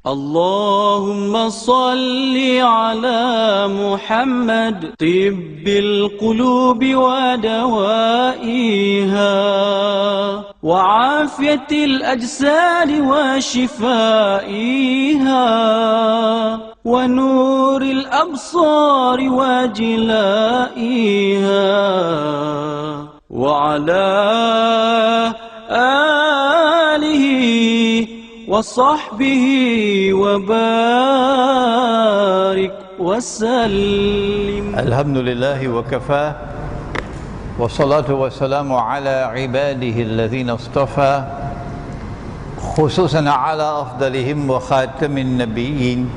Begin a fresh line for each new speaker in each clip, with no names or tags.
اللهم صل على محمد طب القلوب ودوائها وعافية الأجساد وشفائها ونور الأبصار وجلائها وعلى آله وصحبه وبارك وسلم.
الحمد لله وكفى والصلاة والسلام على عباده الذين اصطفى خصوصا على أفضلهم وخاتم النبيين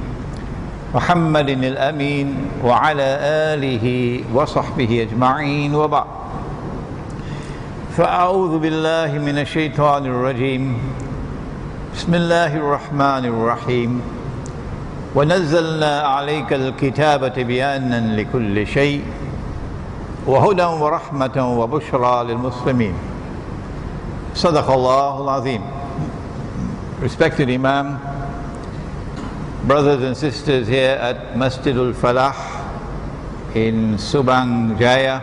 محمد الأمين وعلى آله وصحبه أجمعين وبعد. فأعوذ بالله من الشيطان الرجيم. بسم الله الرحمن الرحيم. ونزلنا عليك الكتاب تبيانا لكل شيء وهدى ورحمة وبشرى للمسلمين. صدق الله العظيم. Respected Imam, brothers and sisters here at Masjidul Falah in Subang Jaya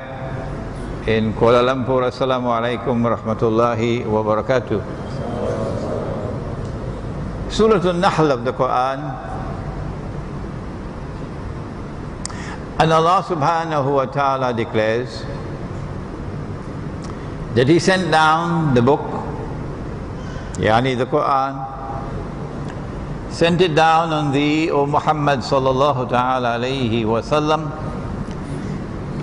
in Kuala Lumpur, Assalamu alaikum warahmatullahi wabarakatuh. Surah Al-Nahl of the Quran, and Allah subhanahu wa ta'ala declares that He sent down the book, yani the Quran, sent it down on thee, O Muhammad sallallahu ta'ala alayhi wa sallam,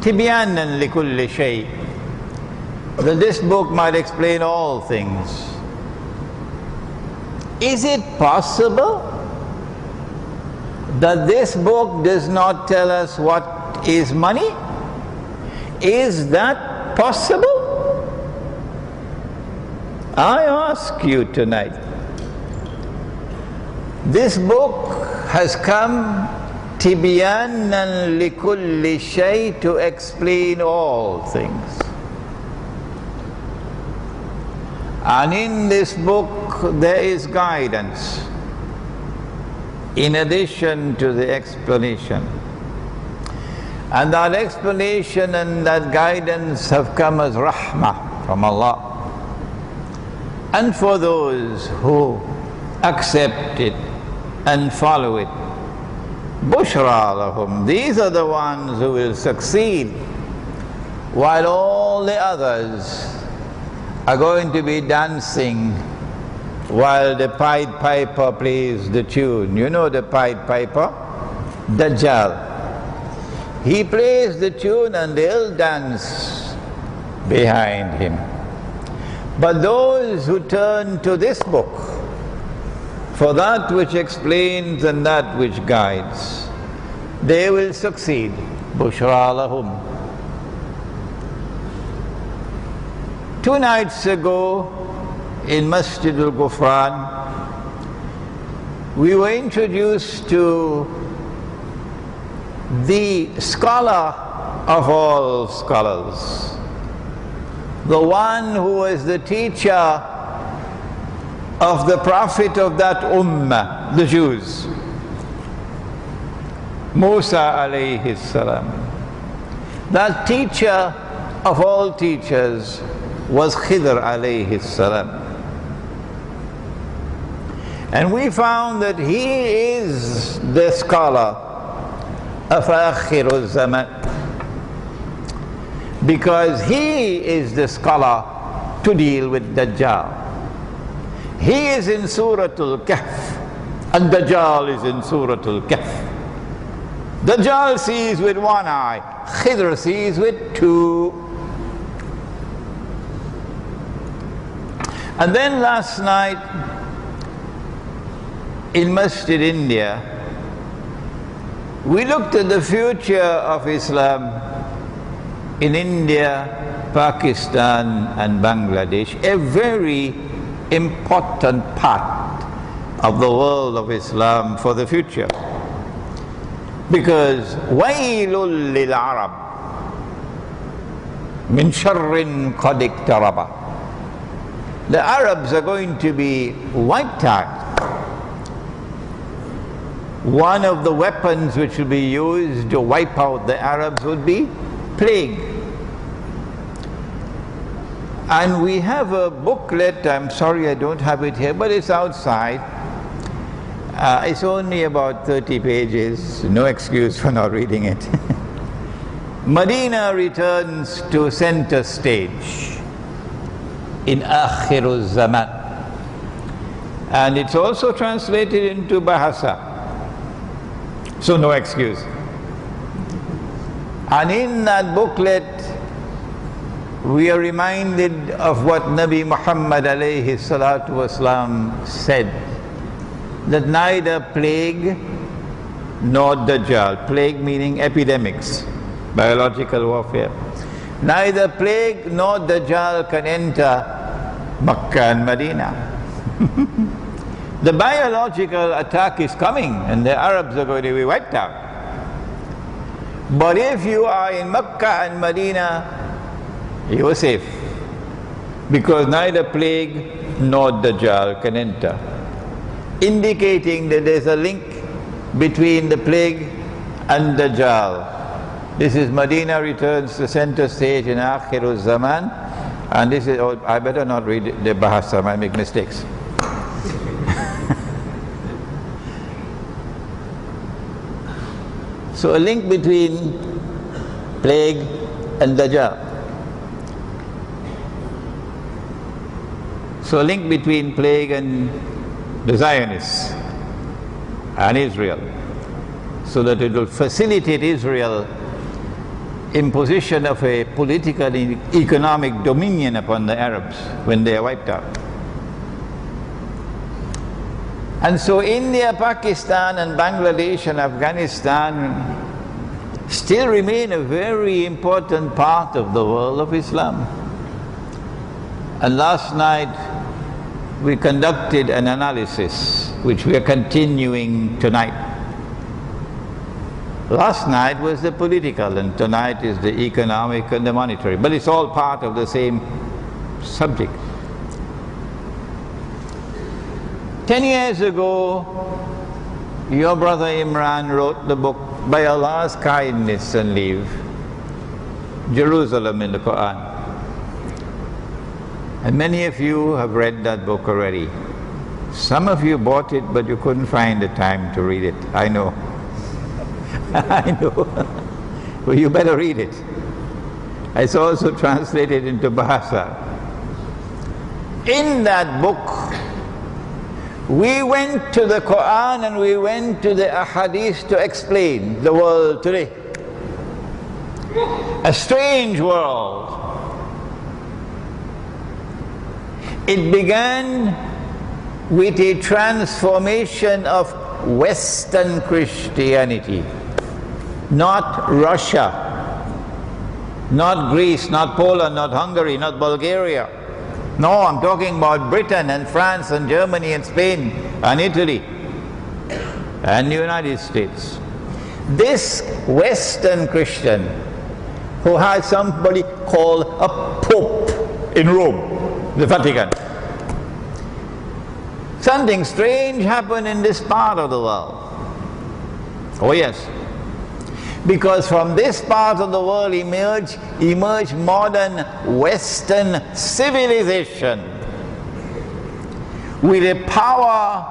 tibyanan likulli shay, that this book might explain all things. Is it possible that this book does not tell us what is money? Is that possible? I ask you tonight. This book has come tibyanan likulli shay, to explain all things. And in this book there is guidance in addition to the explanation. And that explanation and that guidance have come as rahmah from Allah. And for those who accept it and follow it, bushra lahum, these are the ones who will succeed, while all the others are going to be dancing while the Pied Piper plays the tune. You know the Pied Piper? Dajjal. He plays the tune and they'll dance behind him. But those who turn to this book for that which explains and that which guides, they will succeed. Bushra lahum. 2 nights ago in Masjidul Ghufran, we were introduced to the scholar of all scholars, the one who was the teacher of the Prophet of that ummah, the Jews, Musa alayhi salam. That teacher of all teachers was Khidr alayhi salam. And we found that he is the scholar of Akhirulzaman, because he is the scholar to deal with Dajjal. He is in Suratul Kahf, and Dajjal is in Suratul Kahf. Dajjal sees with one eye, Khidr sees with 2. And then last night in Masjid India, we looked at the future of Islam in India, Pakistan and Bangladesh, a very important part of the world of Islam for the future. Because wailul lil Arab min sharrin qad iktaraba. The Arabs are going to be wiped out one of the weapons which will be used to wipe out the Arabs would be plague. And we have a booklet, I'm sorry I don't have it here, but it's outside. It's only about 30 pages, no excuse for not reading it. Medina returns to center stage in Akhirulzaman. And it's also translated into Bahasa. So no excuse. And in that booklet, we are reminded of what Nabi Muhammad alayhi salatu wasalam said, that neither plague nor Dajjal, plague meaning epidemics, biological warfare, neither plague nor Dajjal can enter Makkah and Medina. The biological attack is coming and the Arabs are going to be wiped out. But if you are in Makkah and Medina, you are safe, because neither plague nor Dajjal can enter, indicating that there is a link between the plague and Dajjal. This is Medina returns to center stage in Akhirulzaman, and this is, oh, I better not read the Bahasa, I might make mistakes. So a link between plague and Dajjal. So a link between plague and the Zionists and Israel, so that it will facilitate Israel imposition of a political and economic dominion upon the Arabs when they are wiped out. And so India, Pakistan and Bangladesh and Afghanistan still remain a very important part of the world of Islam. And last night we conducted an analysis which we are continuing tonight. Last night was the political and tonight is the economic and the monetary, but it's all part of the same subject. 10 years ago, your brother Imran wrote the book, By Allah's Kindness and Leave, Jerusalem in the Quran. And many of you have read that book already. Some of you bought it, but you couldn't find the time to read it. I know. I know. Well, you better read it. It's also translated into Bahasa. In that book, we went to the Quran and we went to the Ahadith to explain the world today. A strange world. It began with a transformation of Western Christianity, not Russia, not Greece, not Poland, not Hungary, not Bulgaria. No, I'm talking about Britain and France and Germany and Spain and Italy and the United States. This Western Christian who had somebody called a Pope in Rome, the Vatican. Something strange happened in this part of the world. Oh yes. Because from this part of the world emerged modern Western civilization with a power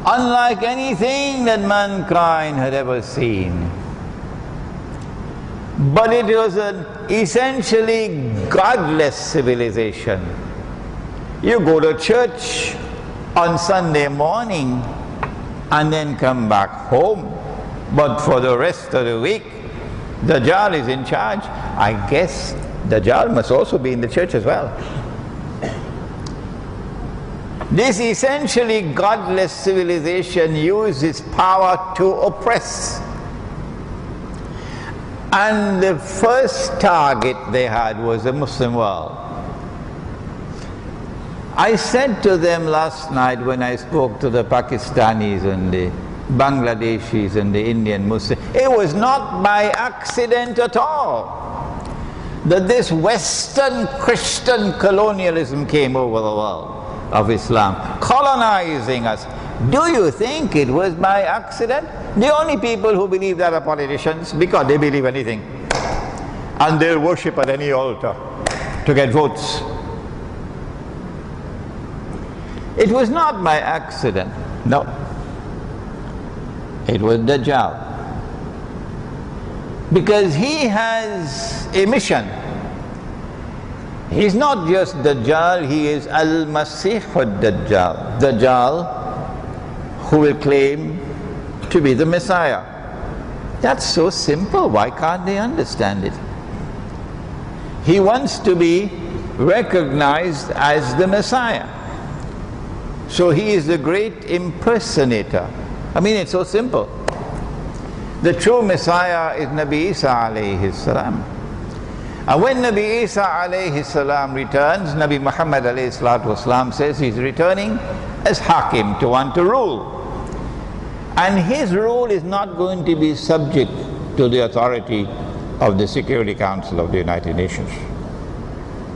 unlike anything that mankind had ever seen. But it was an essentially godless civilization. You go to church on Sunday morning and then come back home. But for the rest of the week, Dajjal is in charge. I guess Dajjal must also be in the church as well. This essentially godless civilization used its power to oppress. And the first target they had was the Muslim world. I said to them last night when I spoke to the Pakistanis and the Bangladeshis and the Indian Muslims, it was not by accident at all that this Western Christian colonialism came over the world of Islam, colonizing us, Do you think it was by accident? The only people who believe that are politicians because they believe anything. And they'll worship at any altar to get votes. It was not by accident. No. It was Dajjal. Because he has a mission. He's not just Dajjal, he is Al-Masih al-Dajjal. Dajjal who will claim to be the Messiah. That's so simple, why can't they understand it? He wants to be recognized as the Messiah. So he is the great impersonator. I mean, it's so simple. The true Messiah is Nabi Isa alayhi salam. And when Nabi Isa alayhi salam returns, Nabi Muhammad alayhi salatu wasalam says he's returning as Hakim, to want to rule. And his rule is not going to be subject to the authority of the Security Council of the United Nations.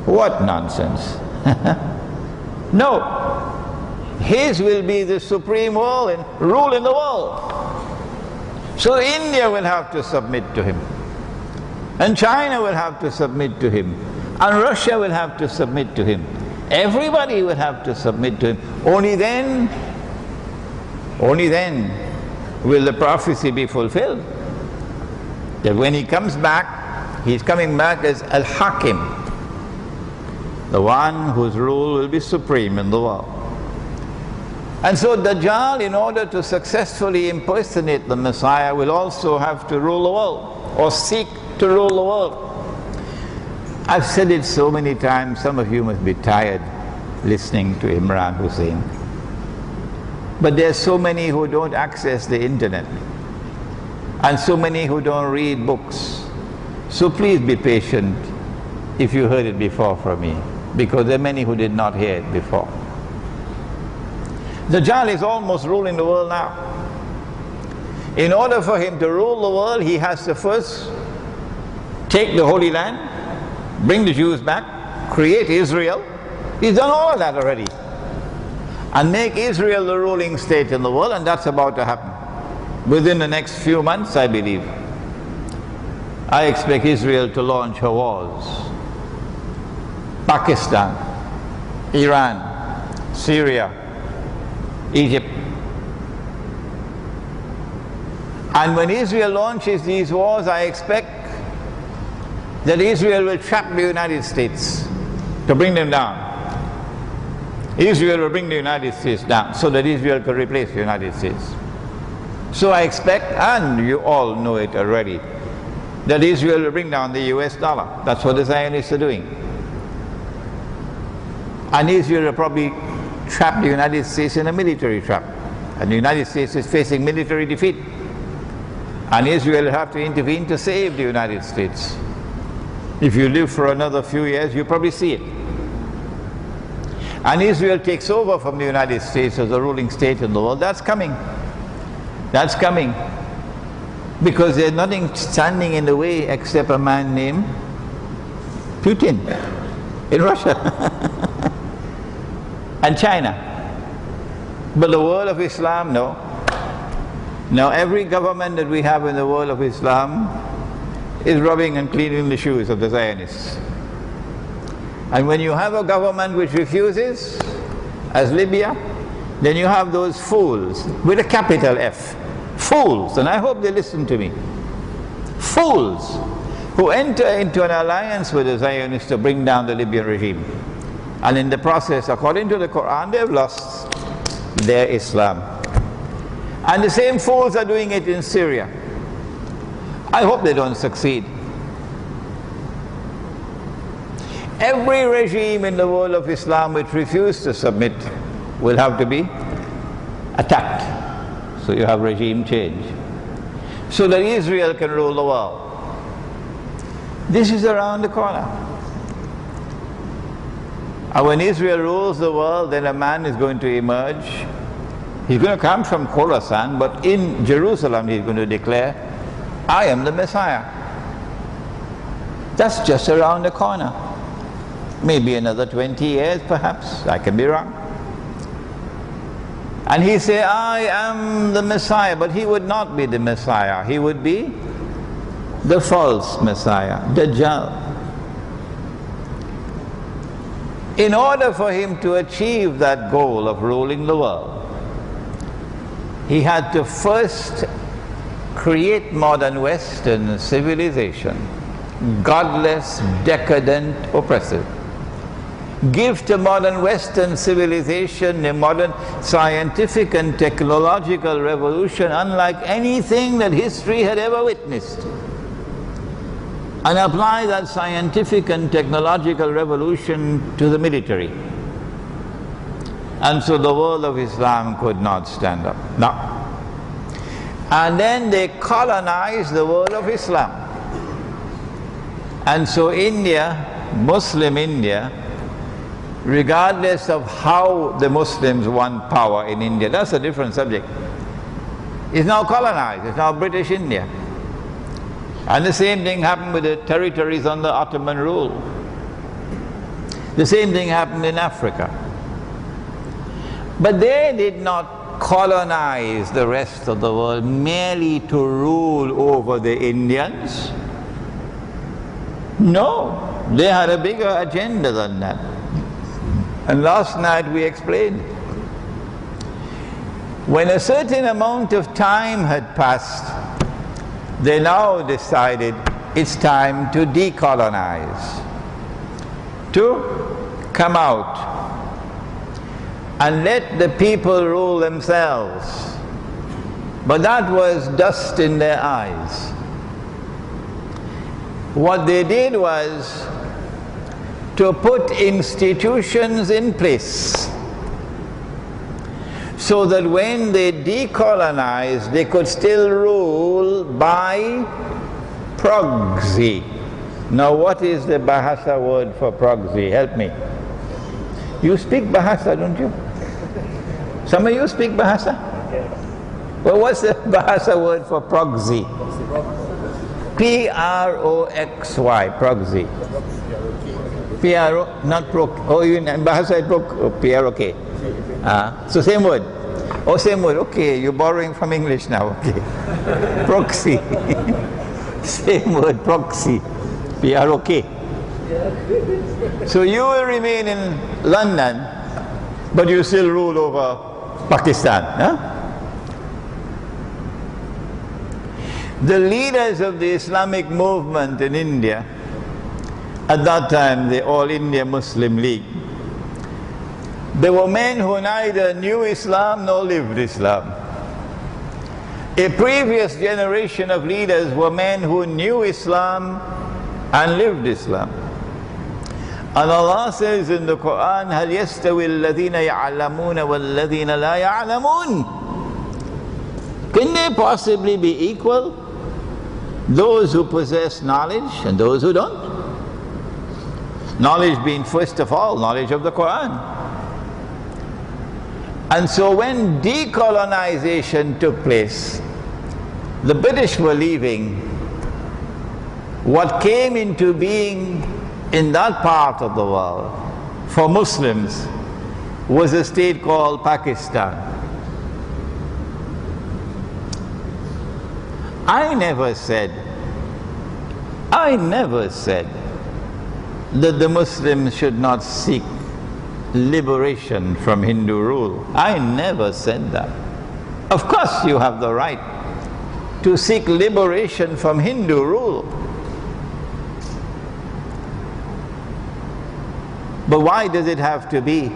What nonsense. No. His will be the supreme rule in the world. So India will have to submit to him. And China will have to submit to him. And Russia will have to submit to him. Everybody will have to submit to him. Only then will the prophecy be fulfilled. That when he comes back, he's coming back as Al-Hakim, the one whose rule will be supreme in the world. And so Dajjal, in order to successfully impersonate the Messiah, will also have to rule the world, or seek to rule the world. I've said it so many times, some of you must be tired listening to Imran Hosein. But there's so many who don't access the internet, and so many who don't read books. So please be patient if you heard it before from me, because there are many who did not hear it before. Dajjal is almost ruling the world now. In order for him to rule the world, he has to first take the Holy Land, bring the Jews back, create Israel. He's done all of that already. And make Israel the ruling state in the world, and that's about to happen. Within the next few months, I believe. I expect Israel to launch her wars. Pakistan, Iran, Syria, Egypt. And when Israel launches these wars, I expect that Israel will trap the United States to bring them down. Israel will bring the United States down so that Israel can replace the United States. So I expect, and you all know it already, that Israel will bring down the US dollar. That's what the Zionists are doing. And Israel will probably trap the United States in a military trap. And the United States is facing military defeat. And Israel will have to intervene to save the United States. If you live for another few years, you probably see it. And Israel takes over from the United States as the ruling state in the world. That's coming. That's coming. Because there's nothing standing in the way except a man named Putin in Russia and China. But the world of Islam, no. Now every government that we have in the world of Islam is rubbing and cleaning the shoes of the Zionists. And when you have a government which refuses, as Libya, then you have those fools, with a capital F, fools, and I hope they listen to me, fools who enter into an alliance with the Zionists to bring down the Libyan regime. And in the process, according to the Quran, they've lost their Islam. And the same fools are doing it in Syria. I hope they don't succeed. Every regime in the world of Islam which refuses to submit will have to be attacked. So you have regime change. So that Israel can rule the world. This is around the corner. And when Israel rules the world, then a man is going to emerge. He's going to come from Khorasan, but in Jerusalem he's going to declare, I am the Messiah. That's just around the corner. Maybe another 20 years perhaps, I can be wrong. And he say, I am the Messiah, but he would not be the Messiah. He would be the false Messiah, Dajjal. In order for him to achieve that goal of ruling the world, he had to first create modern Western civilization, godless, decadent, oppressive. Give to modern Western civilization a modern scientific and technological revolution unlike anything that history had ever witnessed. And apply that scientific and technological revolution to the military. And so the world of Islam could not stand up. No. And then they colonized the world of Islam. And so India, Muslim India, regardless of how the Muslims won power in India, that's a different subject, is now colonized, it's now British India. And the same thing happened with the territories under Ottoman rule. The same thing happened in Africa. But they did not colonize the rest of the world merely to rule over the Indians. No, they had a bigger agenda than that. And last night we explained. When a certain amount of time had passed, they now decided it's time to decolonize, to come out and let the people rule themselves. But that was dust in their eyes. What they did was to put institutions in place so that when they decolonized, they could still rule by proxy. Now what is the Bahasa word for proxy? Help me. You speak Bahasa, don't you? Some of you speak Bahasa? Well, what's the Bahasa word for proxy? P-R-O-X-Y, proxy. P-R-O, not pro, oh, you in Bahasa is pro, oh, P-R-O-K. So same word. Oh, same word, okay, you're borrowing from English now, okay. Proxy. Same word, proxy. P-R-O-K. So you will remain in London, but you still rule over Pakistan. Huh? The leaders of the Islamic movement in India, at that time the All India Muslim League, they were men who neither knew Islam nor lived Islam. A previous generation of leaders were men who knew Islam and lived Islam. And Allah says in the Quran, هَلْ يَسْتَوِي الَّذِينَ يَعْلَمُونَ وَالَّذِينَ لَا يَعْلَمُونَ? Can they possibly be equal? Those who possess knowledge and those who don't. Knowledge being first of all, knowledge of the Quran. And so when decolonization took place, the British were leaving. What came into being in that part of the world for Muslims was a state called Pakistan. I never said that the Muslims should not seek liberation from Hindu rule. I never said that. Of course you have the right to seek liberation from Hindu rule. But why does it have to be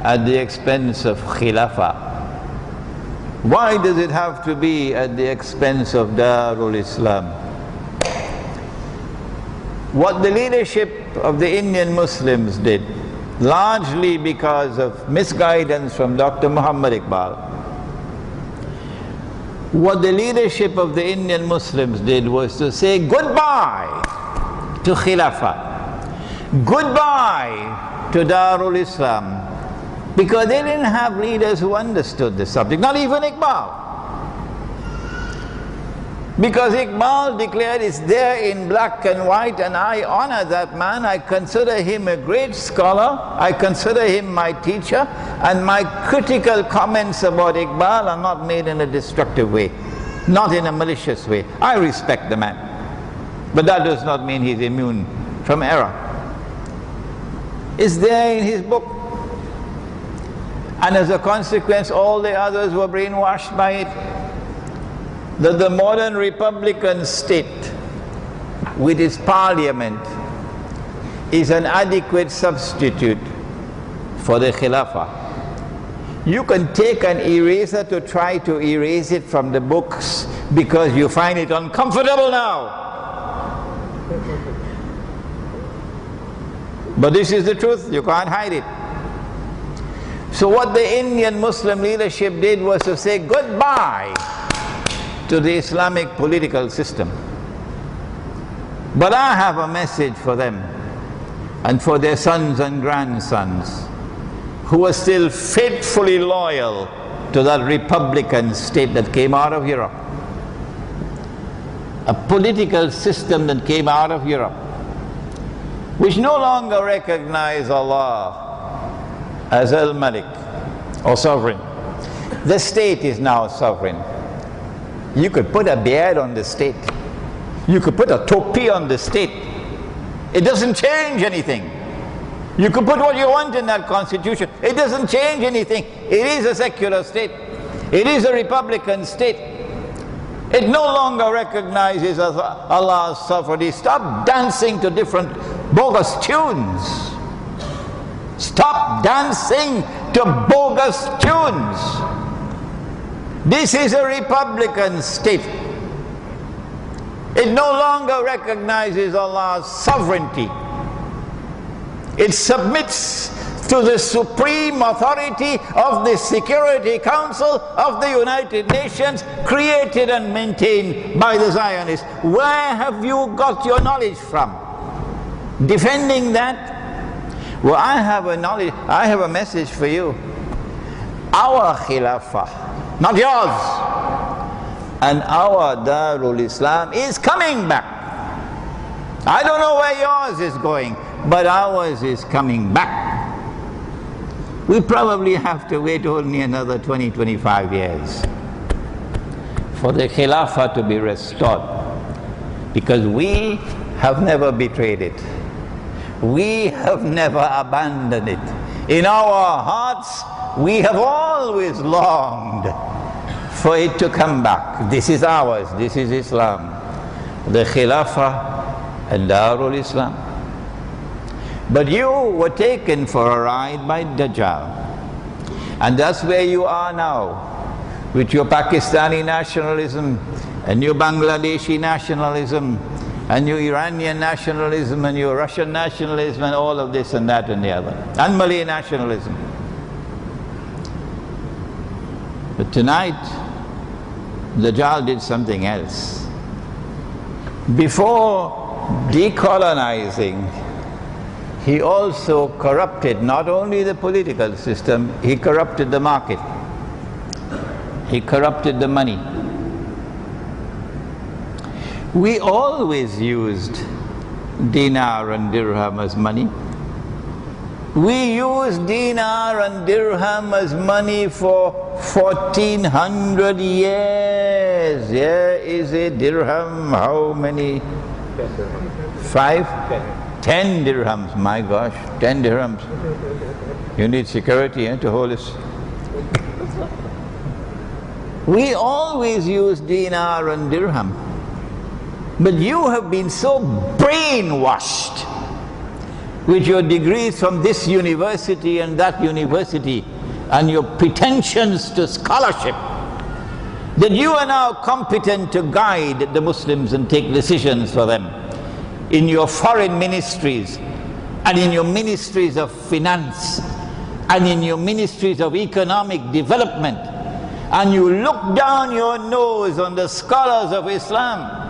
at the expense of Khilafah? Why does it have to be at the expense of Darul Islam? What the leadership of the Indian Muslims did, largely because of misguidance from Dr. Muhammad Iqbal, what the leadership of the Indian Muslims did was to say goodbye to Khilafah. Goodbye to Darul Islam, because they didn't have leaders who understood the subject, not even Iqbal. Because Iqbal declared it's there in black and white, and I honor that man. I consider him a great scholar. I consider him my teacher, and my critical comments about Iqbal are not made in a destructive way, not in a malicious way. I respect the man, but that does not mean he's immune from error. It's there in his book, and as a consequence all the others were brainwashed by it. That the modern Republican state with its parliament is an adequate substitute for the Khilafah. You can take an eraser to try to erase it from the books because you find it uncomfortable now. But this is the truth, you can't hide it. So what the Indian Muslim leadership did was to say goodbye to the Islamic political system. But I have a message for them and for their sons and grandsons who are still faithfully loyal to that Republican state that came out of Europe. A political system that came out of Europe, which no longer recognizes Allah as Al-Malik or sovereign. The state is now sovereign. You could put a beard on the state. You could put a topi on the state. It doesn't change anything. You could put what you want in that constitution. It doesn't change anything. It is a secular state. It is a Republican state. It no longer recognizes Allah's sovereignty. Stop dancing to different bogus tunes. Stop dancing to bogus tunes. This is a Republican state. It no longer recognizes Allah's sovereignty. It submits to the supreme authority of the Security Council of the United Nations, created and maintained by the Zionists. Where have you got your knowledge from? Defending that? Well, I have a message for you. Our Khilafah, not yours, and our Darul Islam is coming back. I don't know where yours is going, but ours is coming back. We probably have to wait only another 20-25 years for the Khilafah to be restored, because we have never betrayed it. We have never abandoned it. In our hearts, we have always longed for it to come back. This is ours, this is Islam. The Khilafah and Darul Islam. But you were taken for a ride by Dajjal. And that's where you are now, with your Pakistani nationalism and your Bangladeshi nationalism and your Iranian nationalism and your Russian nationalism and all of this and that and the other, and Malay nationalism. But tonight, Dajjal did something else. Before decolonizing, he also corrupted not only the political system, he corrupted the market. He corrupted the money. We always used dinar and dirham as money. We used dinar and dirham as money for 1400 years. Here is a dirham, how many? 5? 10 dirhams, my gosh, 10 dirhams. You need security to hold this. We always use dinar and dirham. But you have been so brainwashed with your degrees from this university and that university and your pretensions to scholarship that you are now competent to guide the Muslims and take decisions for them in your foreign ministries and in your ministries of finance and in your ministries of economic development, and you look down your nose on the scholars of Islam.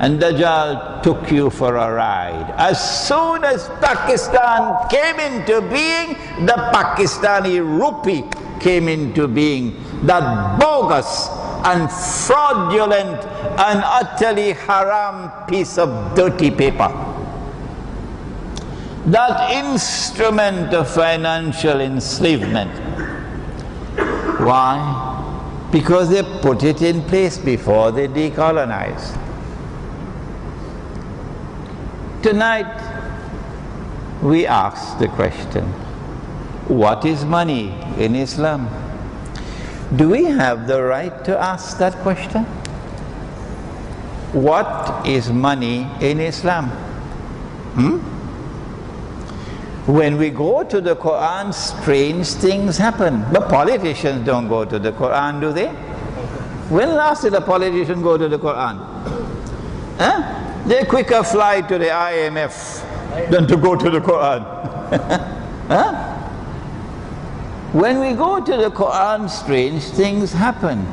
And Dajjal took you for a ride. As soon as Pakistan came into being, the Pakistani rupee came into being. That bogus and fraudulent and utterly haram piece of dirty paper. That instrument of financial enslavement. Why? Because they put it in place before they decolonized. Tonight, we ask the question, what is money in Islam? Do we have the right to ask that question? What is money in Islam? When we go to the Quran, strange things happen. But politicians don't go to the Quran, do they? When last did a politician go to the Quran? They quicker fly to the IMF than to go to the Quran. When we go to the Quran, strange things happen.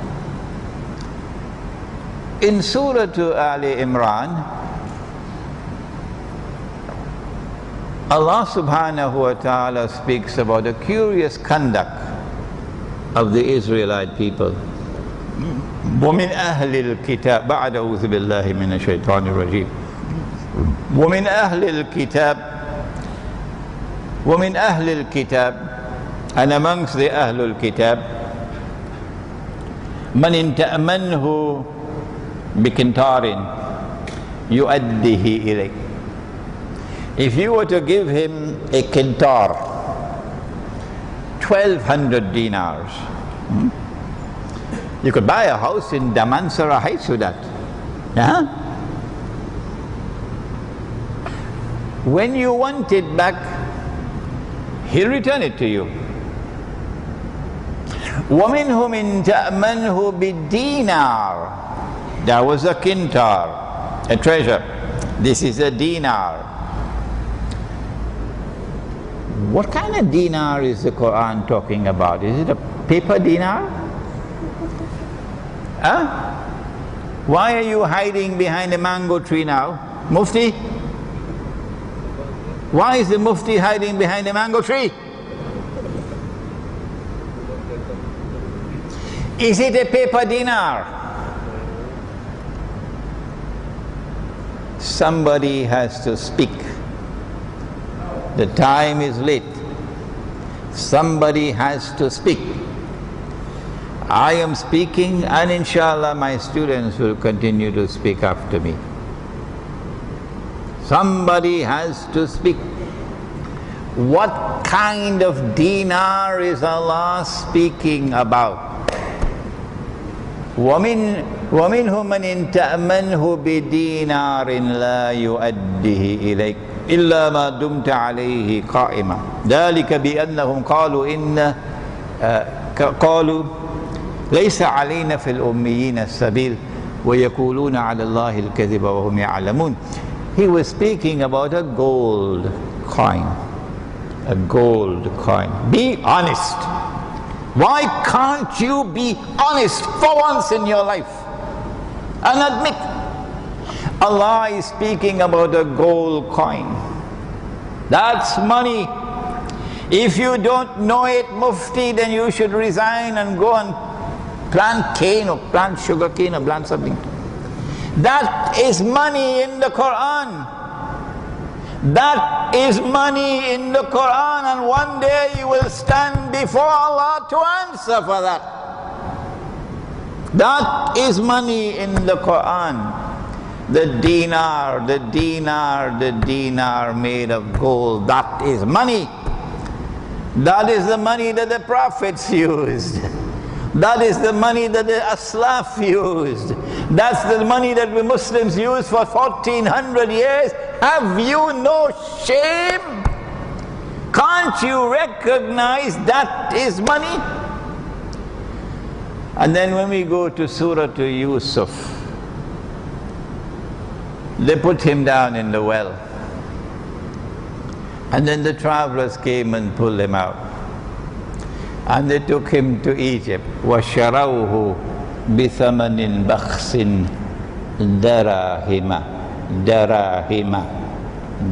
In Surah Ali Imran, Allah subhanahu wa ta'ala speaks about the curious conduct of the Israelite people. وَمِنْ أَهْلِ الْكِتَابِ بَعْدَ أَعُوذُ بِاللَّهِ مِنَ الشَّيْطَانِ الرَّجِيمِ وَمِنْ أَهْلِ الْكِتَابِ and amongst the Ahlul Kitab مَنْ إِنْ تَأْمَنْهُ بِكِنْتَارٍ يُؤَدِّهِ إِلَيْكَ. If you were to give him a kintar, 1,200 dinars, you could buy a house in Damansara Heights with that. When you want it back, he'll return it to you. وَمِنْهُمْ إِنْ تَأْمَنْهُ بِالدِّينَارِ. That was a kintar, a treasure. This is a dinar. What kind of dinar is the Quran talking about? Is it a paper dinar? Why are you hiding behind a mango tree now? Mufti? Why is the Mufti hiding behind a mango tree? Is it a paper dinar? Somebody has to speak. The time is late. Somebody has to speak. I am speaking, and inshallah my students will continue to speak after me. Somebody has to speak. What kind of dinar is Allah speaking about? وَمِنْهُمْ مَنْ إِنْ تَأْمَنْهُ بِدِينَارٍ لَا يُؤَدِّهِ إِلَيْكَ إِلَّا مَا دُمْتَ عَلَيْهِ قَائِمًا ذَلِكَ بِأَنَّهُمْ قَالُوا لَيْسَ عَلَيْنَا فِي الْأُمِّيِّينَ السَّبِيلُ وَيَقُولُونَ عَلَى اللَّهِ الْكَذِبَ وَهُمْ يَعْلَمُونَ. He was speaking about a gold coin. A gold coin. Be honest. Why can't you be honest for once in your life and admit? Allah is speaking about a gold coin. That's money. If you don't know it, Mufti, then you should resign and go and plant cane or plant sugar cane or plant something. That is money in the Quran. That is money in the Quran, and one day you will stand before Allah to answer for that. That is money in the Quran. The dinar, the dinar, the dinar made of gold, that is money. That is the money that the prophets used. That is the money that the Aslaf used. That's the money that we Muslims used for 1400 years. Have you no shame? Can't you recognize that is money? And then when we go to Surah to Yusuf, they put him down in the well. And then the travelers came and pulled him out. And they took him to Egypt. وَشَرَوْهُ بِثَمَنٍ بَخْسٍ دَرَاهِمَ دَرَاهِمَ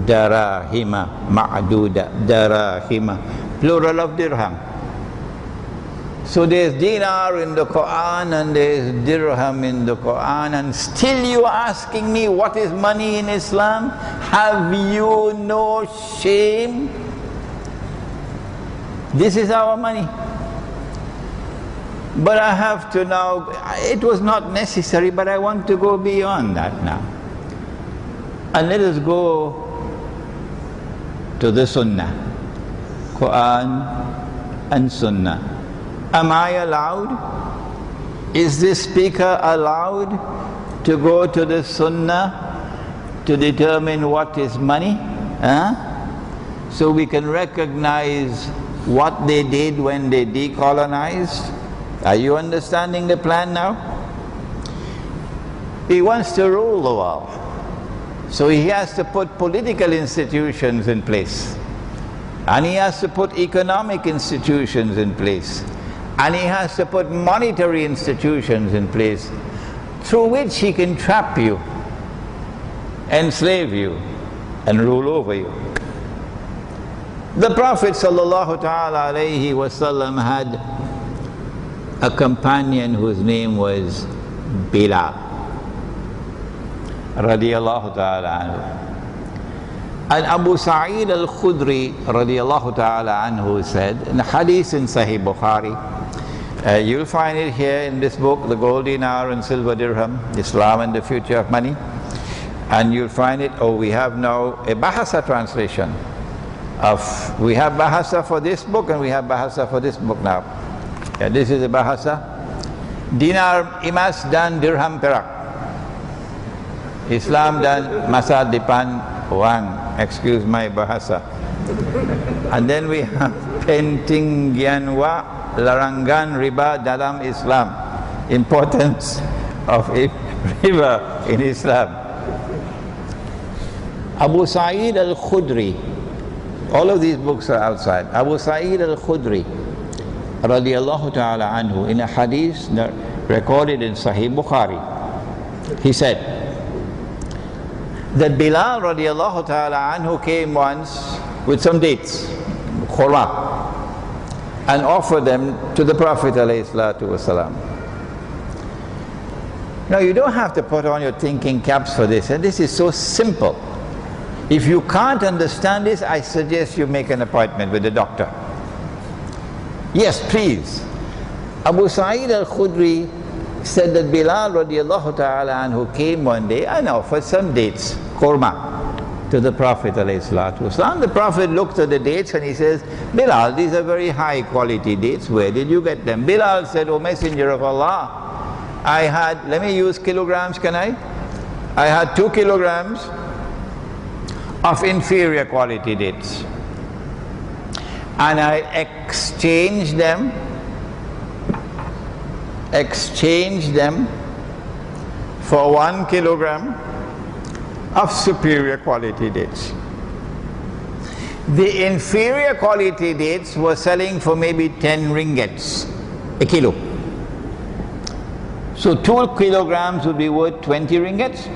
دَرَاهِمَ مَعْدُودَ دَرَاهِمَ, plural of dirham. So there's dinar in the Quran and there's dirham in the Quran, and still you are asking me what is money in Islam? Have you no shame? This is our money. But I have to now, it was not necessary, but I want to go beyond that now. And let us go to the Sunnah, Quran and Sunnah. Am I allowed? Is this speaker allowed to go to the Sunnah to determine what is money? So we can recognize what they did when they decolonized. Are you understanding the plan now? He wants to rule the world. So he has to put political institutions in place. And he has to put economic institutions in place. And he has to put monetary institutions in place through which he can trap you, enslave you, and rule over you. The Prophet ﷺ had a companion whose name was Bilal radiyallahu ta'ala anhu. And Abu Sa'id al-Khudri radiyallahu ta'ala anhu said, in a hadith in Sahih Bukhari, you'll find it here in this book, The Gold Dinar and Silver Dirham, Islam and the Future of Money. And you'll find it, we have now a Bahasa translation we have Bahasa for this book and we have Bahasa for this book now. This is a Bahasa. Dinar emas dan dirham perak. Islam dan masa depan wang. Excuse my Bahasa. And then we have penting gianwa larangan riba dalam Islam. Importance of riba in Islam. Abu Sa'id al-Khudri, all of these books are outside. Abu Sa'id al-Khudri radiyallahu ta'ala anhu, in a hadith recorded in Sahih Bukhari, he said that Bilal radiyallahu ta'ala anhu came once with some dates, khurma, and offered them to the Prophet alayhi salatu wasalam. Now you don't have to put on your thinking caps for this, and this is so simple. If you can't understand this, I suggest you make an appointment with the doctor. Yes, please. Abu Sa'id al-Khudri said that Bilal radiallahu ta'ala anhu came one day and offered some dates, korma, to the Prophet alayhi salatu wasalam. The Prophet looked at the dates and he says, Bilal, these are very high quality dates. Where did you get them? Bilal said, O Messenger of Allah, I had, let me use kilograms, can I? I had 2 kilograms of inferior quality dates, and I exchanged them for 1 kilogram of superior quality dates. The inferior quality dates were selling for maybe 10 ringgits a kilo. So 2 kilograms would be worth 20 ringgits.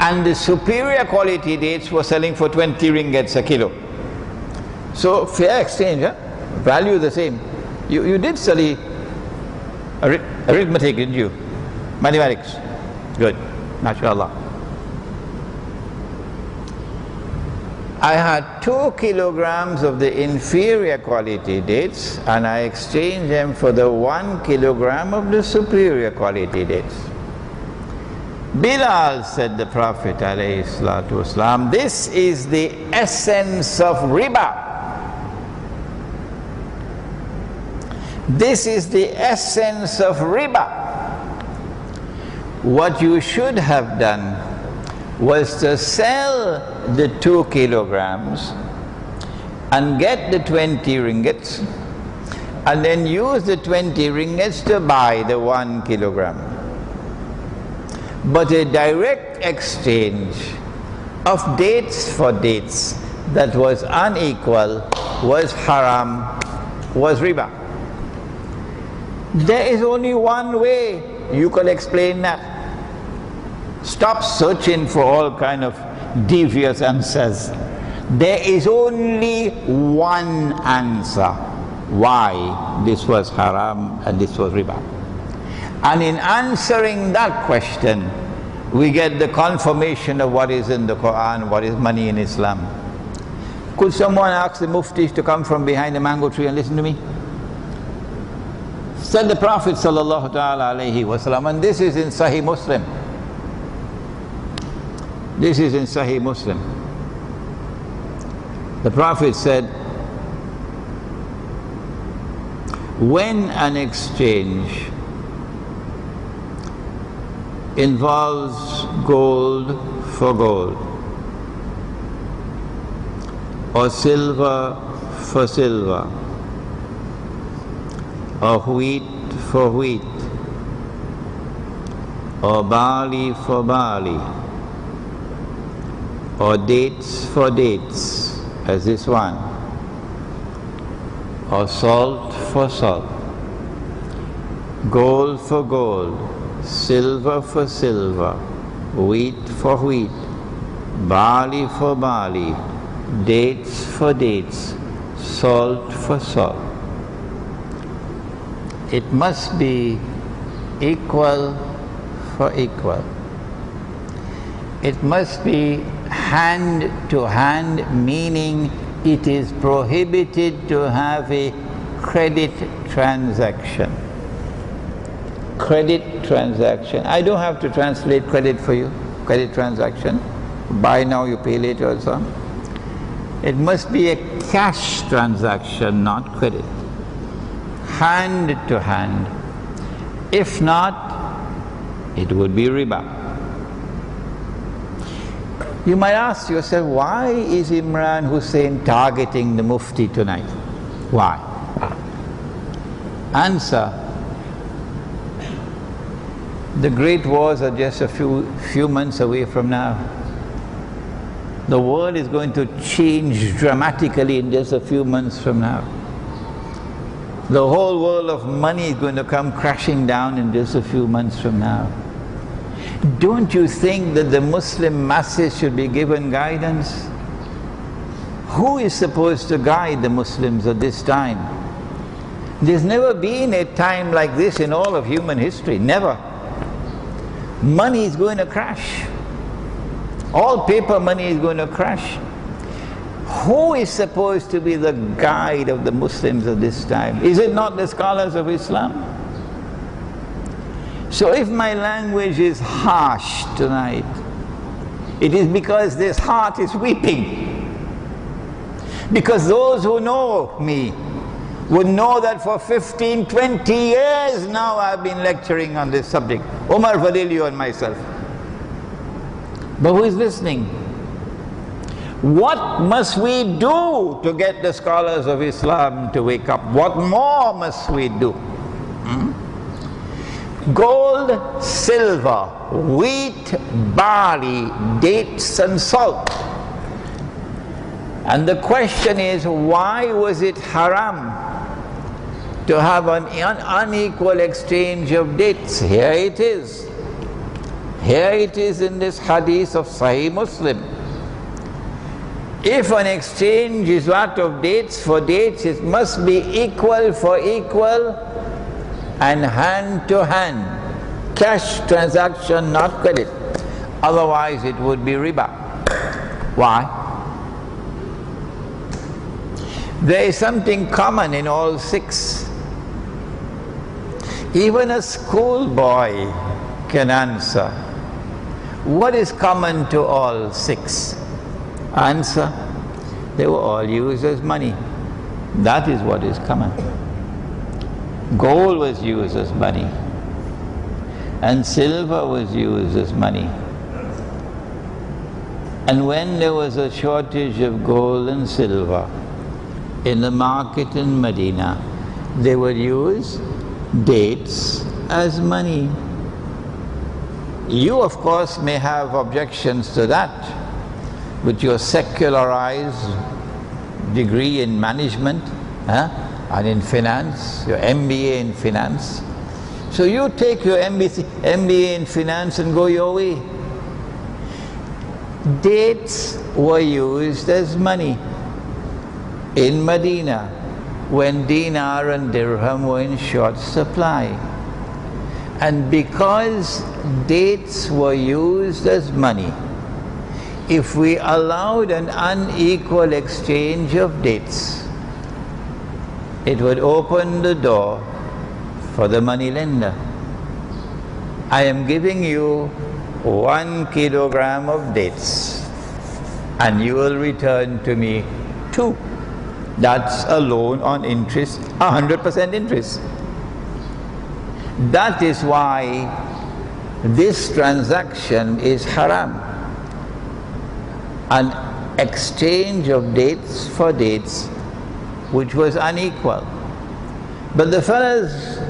And the superior quality dates were selling for 20 ringgits a kilo. So fair exchange, value the same. You did study arithmetic, didn't you? Mathematics. Good. MashaAllah. I had 2 kilograms of the inferior quality dates and I exchanged them for the 1 kilogram of the superior quality dates. Bilal, said the Prophet alayhi salatu wasalam, this is the essence of riba. This is the essence of riba. What you should have done was to sell the 2 kilograms and get the 20 ringgits and then use the 20 ringgits to buy the 1 kilogram. But a direct exchange of dates for dates that was unequal, was haram, was riba. There is only one way you can explain that. Stop searching for all kind of devious answers. There is only one answer. why this was haram and this was riba. And in answering that question, we get the confirmation of what is in the Quran, what is money in Islam. Could someone ask the muftis to come from behind the mango tree and listen to me? Said the Prophet sallallahu ta'ala alayhi wa sallam, and this is in Sahih Muslim. This is in Sahih Muslim. The Prophet said, when an exchange involves gold for gold, or silver for silver, or wheat for wheat, or barley for barley, or dates for dates, as this one, or salt for salt, gold for gold, silver for silver, wheat for wheat, barley for barley, dates for dates, salt for salt. It must be equal for equal. It must be hand to hand, meaning it is prohibited to have a credit transaction. Credit transaction. I don't have to translate credit for you. Credit transaction. Buy now, you pay later or so. It must be a cash transaction, not credit. Hand to hand. If not, it would be riba. You might ask yourself, why is Imran Hosein targeting the mufti tonight? Why? Answer: the great wars are just a few months away from now. The world is going to change dramatically in just a few months from now. The whole world of money is going to come crashing down in just a few months from now. Don't you think that the Muslim masses should be given guidance? Who is supposed to guide the Muslims at this time? There's never been a time like this in all of human history, never. Money is going to crash. All paper money is going to crash. Who is supposed to be the guide of the Muslims at this time? Is it not the scholars of Islam? So if my language is harsh tonight, it is because this heart is weeping. Because those who know me would know that for 15, 20 years now I've been lecturing on this subject. Omar Vadilio and myself. But who is listening? What must we do to get the scholars of Islam to wake up? What more must we do? Gold, silver, wheat, barley, dates and salt. And the question is, why was it haram to have an unequal exchange of dates? Here it is. Here it is in this hadith of Sahih Muslim. If an exchange is that of dates for dates, it must be equal for equal and hand to hand. Cash transaction, not credit. Otherwise it would be riba. Why? There is something common in all six. Even a schoolboy can answer. What is common to all six? Answer: they were all used as money. That is what is common. Gold was used as money, and silver was used as money. And when there was a shortage of gold and silver in the market in Medina, they would use dates as money. You, of course, may have objections to that with your secularized degree in management and in finance, your MBA in finance. So you take your MBA in finance and go your way. Dates were used as money in Medina when dinar and dirham were in short supply. And because dates were used as money, if we allowed an unequal exchange of dates, it would open the door for the money lender. I am giving you 1 kilogram of dates, and you will return to me 2. That's a loan on interest, 100% interest. That is why this transaction is haram. An exchange of dates for dates which was unequal. But the fellows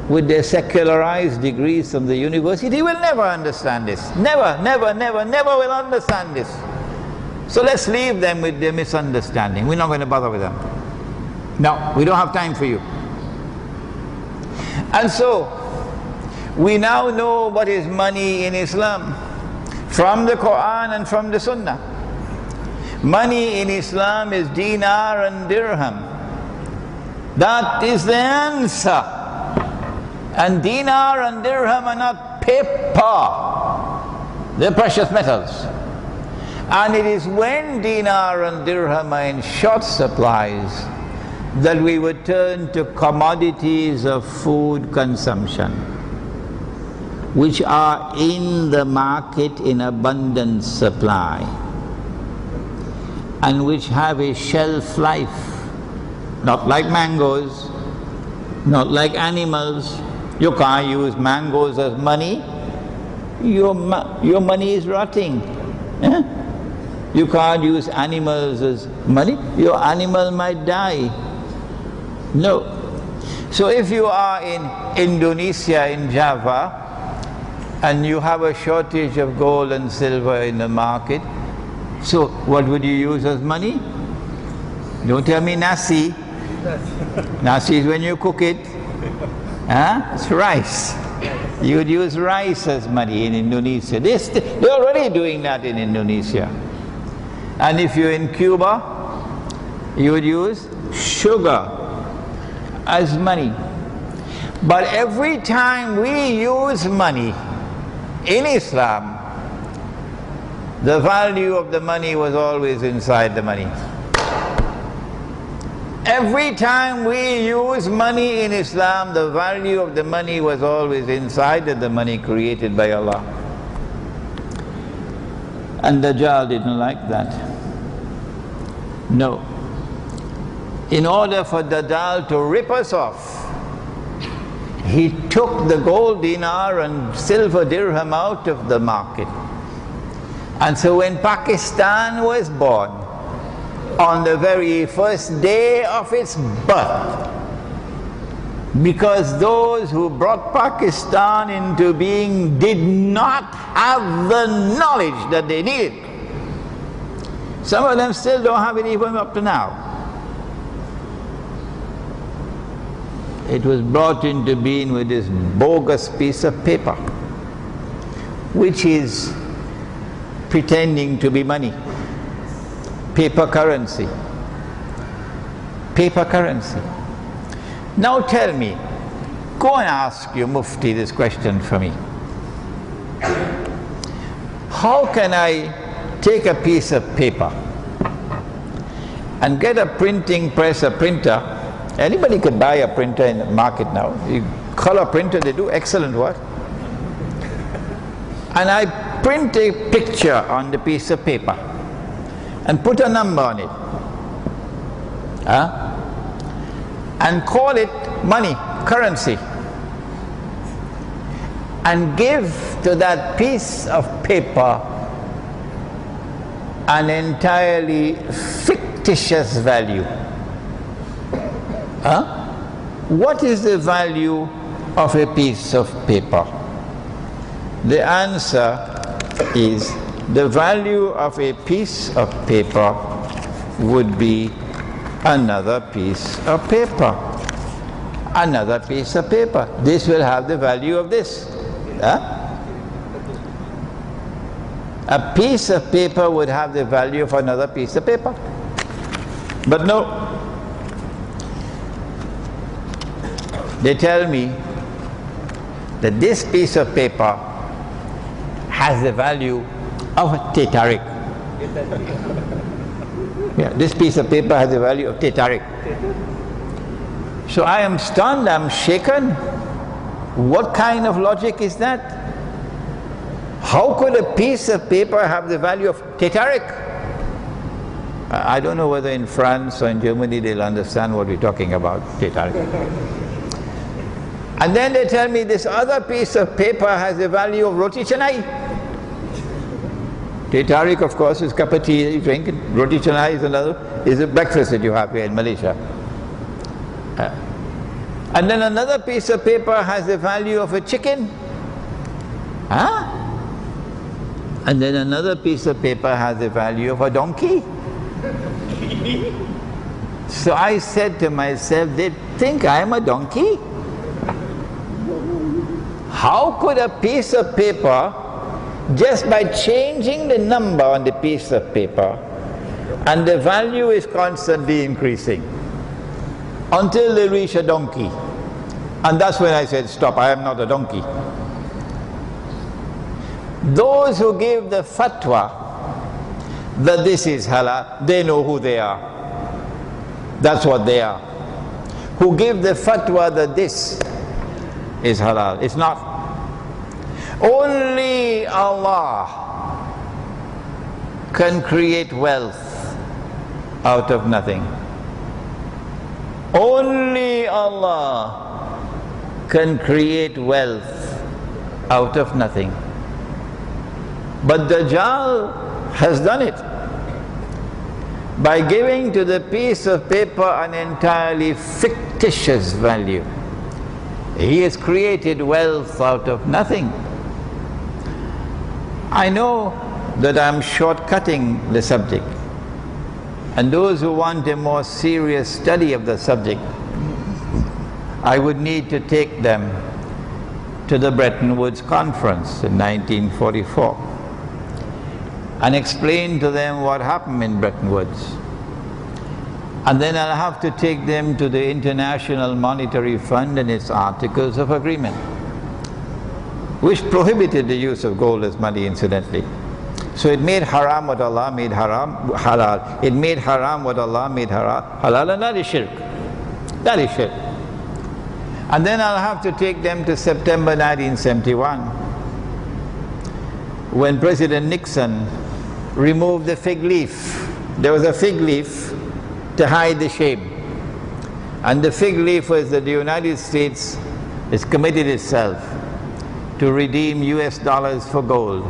with their secularized degrees from the university will never understand this. Never, never, never, never will understand this. So let's leave them with their misunderstanding. We're not going to bother with them. No, we don't have time for you. And so, we now know what is money in Islam from the Quran and from the Sunnah. Money in Islam is dinar and dirham. That is the answer. And dinar and dirham are not paper. They're precious metals. And it is when dinar and dirham are in short supplies that we would turn to commodities of food consumption, which are in the market in abundant supply, and which have a shelf life, not like mangoes, not like animals. You can't use mangoes as money. Your money is rotting. You can't use animals as money. Your animal might die. No. So if you are in Indonesia, in Java, and you have a shortage of gold and silver in the market, so what would you use as money? Don't tell me nasi. Nasi is when you cook it. It's rice. You would use rice as money in Indonesia. They're already doing that in Indonesia. And if you're in Cuba, you would use sugar as money. But every time we use money in Islam, the value of the money was always inside the money. Every time we use money in Islam, the value of the money was always inside the money created by Allah. And Dajjal didn't like that. No. In order for Dajjal to rip us off, he took the gold dinar and silver dirham out of the market. And so when Pakistan was born, on the very first day of its birth, because those who brought Pakistan into being did not have the knowledge that they needed. Some of them still don't have it even up to now. It was brought into being with this bogus piece of paper, which is pretending to be money. Paper currency. Paper currency. Now tell me, go and ask your Mufti this question for me. How can I take a piece of paper and get a printing press, a printer? Anybody could buy a printer in the market now. Color printer, they do excellent work. And I print a picture on the piece of paper and put a number on it, and call it money, currency, and give to that piece of paper an entirely fictitious value. What is the value of a piece of paper? The answer is the value of a piece of paper would be another piece of paper. Another piece of paper. This will have the value of this. A piece of paper would have the value of another piece of paper. But no. They tell me that this piece of paper has the value of a tetarik. Yeah, this piece of paper has the value of tetarik. So I am stunned, I'm shaken. What kind of logic is that? How could a piece of paper have the value of tetarik? I don't know whether in France or in Germany they'll understand what we're talking about, tetarik. And then they tell me this other piece of paper has the value of roti canai. Tetarik, of course, is cup of tea you drink. Roti canai is a breakfast that you have here in Malaysia. And then another piece of paper has the value of a chicken. Huh? And then another piece of paper has the value of a donkey. So I said to myself, they think I am a donkey? How could a piece of paper, just by changing the number on the piece of paper, and the value is constantly increasing until they reach a donkey? And that's when I said, stop, I am not a donkey. Those who give the fatwa that this is halal, they know who they are. That's what they are. Who give the fatwa that this is halal. It's not. Only Allah can create wealth out of nothing. Only Allah can create wealth out of nothing. But Dajjal has done it by giving to the piece of paper an entirely fictitious value. He has created wealth out of nothing. I know that I'm shortcutting the subject, and those who want a more serious study of the subject, I would need to take them to the Bretton Woods Conference in 1944 and explain to them what happened in Bretton Woods. And then I'll have to take them to the International Monetary Fund and its Articles of Agreement, which prohibited the use of gold as money, incidentally. So it made haram what Allah made halal. It made haram what Allah made halal, and that is shirk. That is shirk. And then I'll have to take them to September 1971, when President Nixon removed the fig leaf. There was a fig leaf to hide the shame. And the fig leaf was that the United States has committed itself to redeem US dollars for gold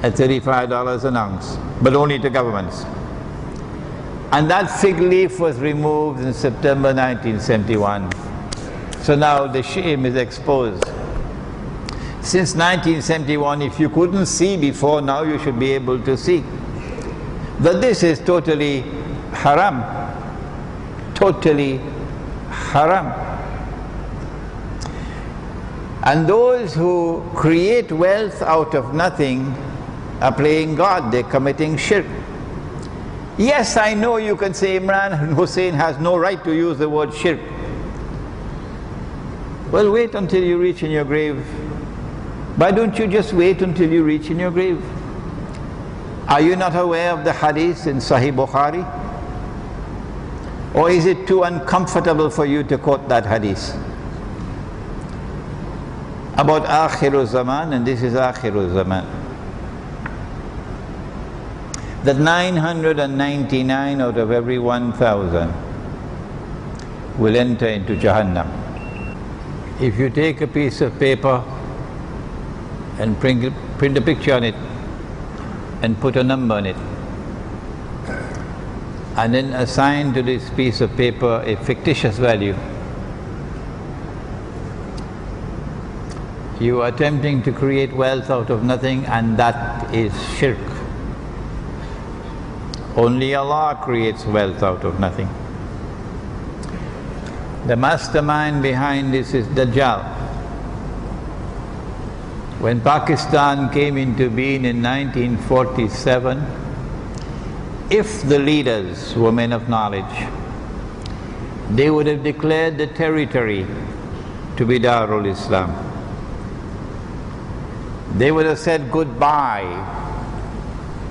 at $35 an ounce, but only to governments. And that fig leaf was removed in September 1971. So now the shame is exposed. Since 1971, if you couldn't see before, now you should be able to see that this is totally haram. Totally haram. And those who create wealth out of nothing are playing God, they're committing shirk. Yes, I know you can say Imran and Hosein has no right to use the word shirk. Well, wait until you reach in your grave. Why don't you just wait until you reach in your grave? Are you not aware of the hadith in Sahih Bukhari? Or is it too uncomfortable for you to quote that hadith? About Akhirulzaman, and this is Akhirulzaman, that 999 out of every 1,000 will enter into Jahannam. If you take a piece of paper and print a picture on it and put a number on it, and then assign to this piece of paper a fictitious value, you are attempting to create wealth out of nothing, and that is shirk. Only Allah creates wealth out of nothing. The mastermind behind this is Dajjal. When Pakistan came into being in 1947, if the leaders were men of knowledge, they would have declared the territory to be Darul Islam. They would have said goodbye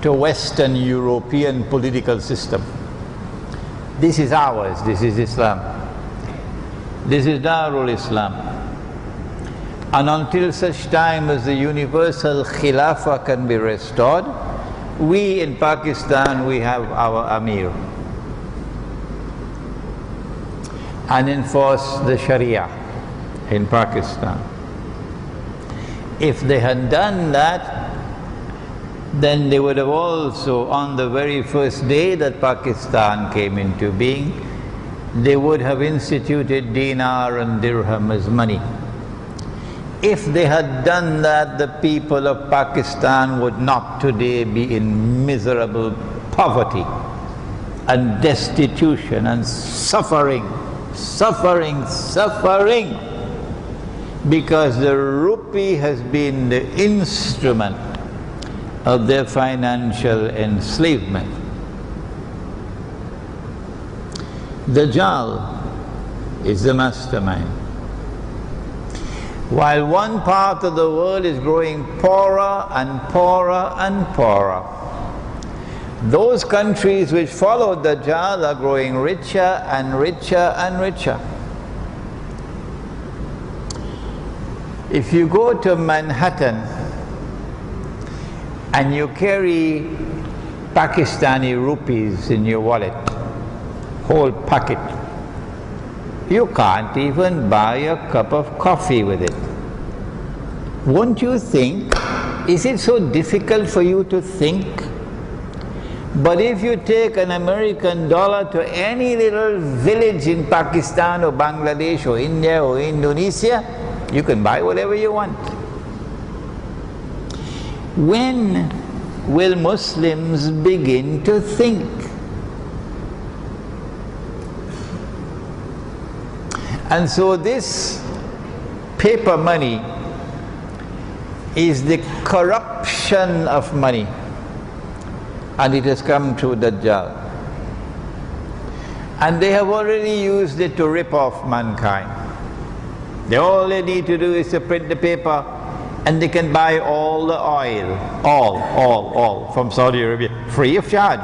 to Western European political system. This is ours, this is Islam. This is Darul Islam. And until such time as the universal Khilafah can be restored, we in Pakistan, we have our Amir. And enforce the Sharia in Pakistan. If they had done that, then they would have also, on the very first day that Pakistan came into being, they would have instituted dinar and dirham as money. If they had done that, the people of Pakistan would not today be in miserable poverty and destitution and suffering, because the rupee has been the instrument of their financial enslavement. Dajjal is the mastermind. While one part of the world is growing poorer and poorer and poorer, those countries which follow Dajjal are growing richer and richer and richer. If you go to Manhattan and you carry Pakistani rupees in your wallet, whole packet, you can't even buy a cup of coffee with it. Won't you think, is it so difficult for you to think? But if you take an American dollar to any little village in Pakistan or Bangladesh or India or Indonesia, you can buy whatever you want. When will Muslims begin to think? And so this paper money is the corruption of money, and it has come through Dajjal. And they have already used it to rip off mankind. All they need to do is to print the paper, and they can buy all the oil, all from Saudi Arabia, free of charge.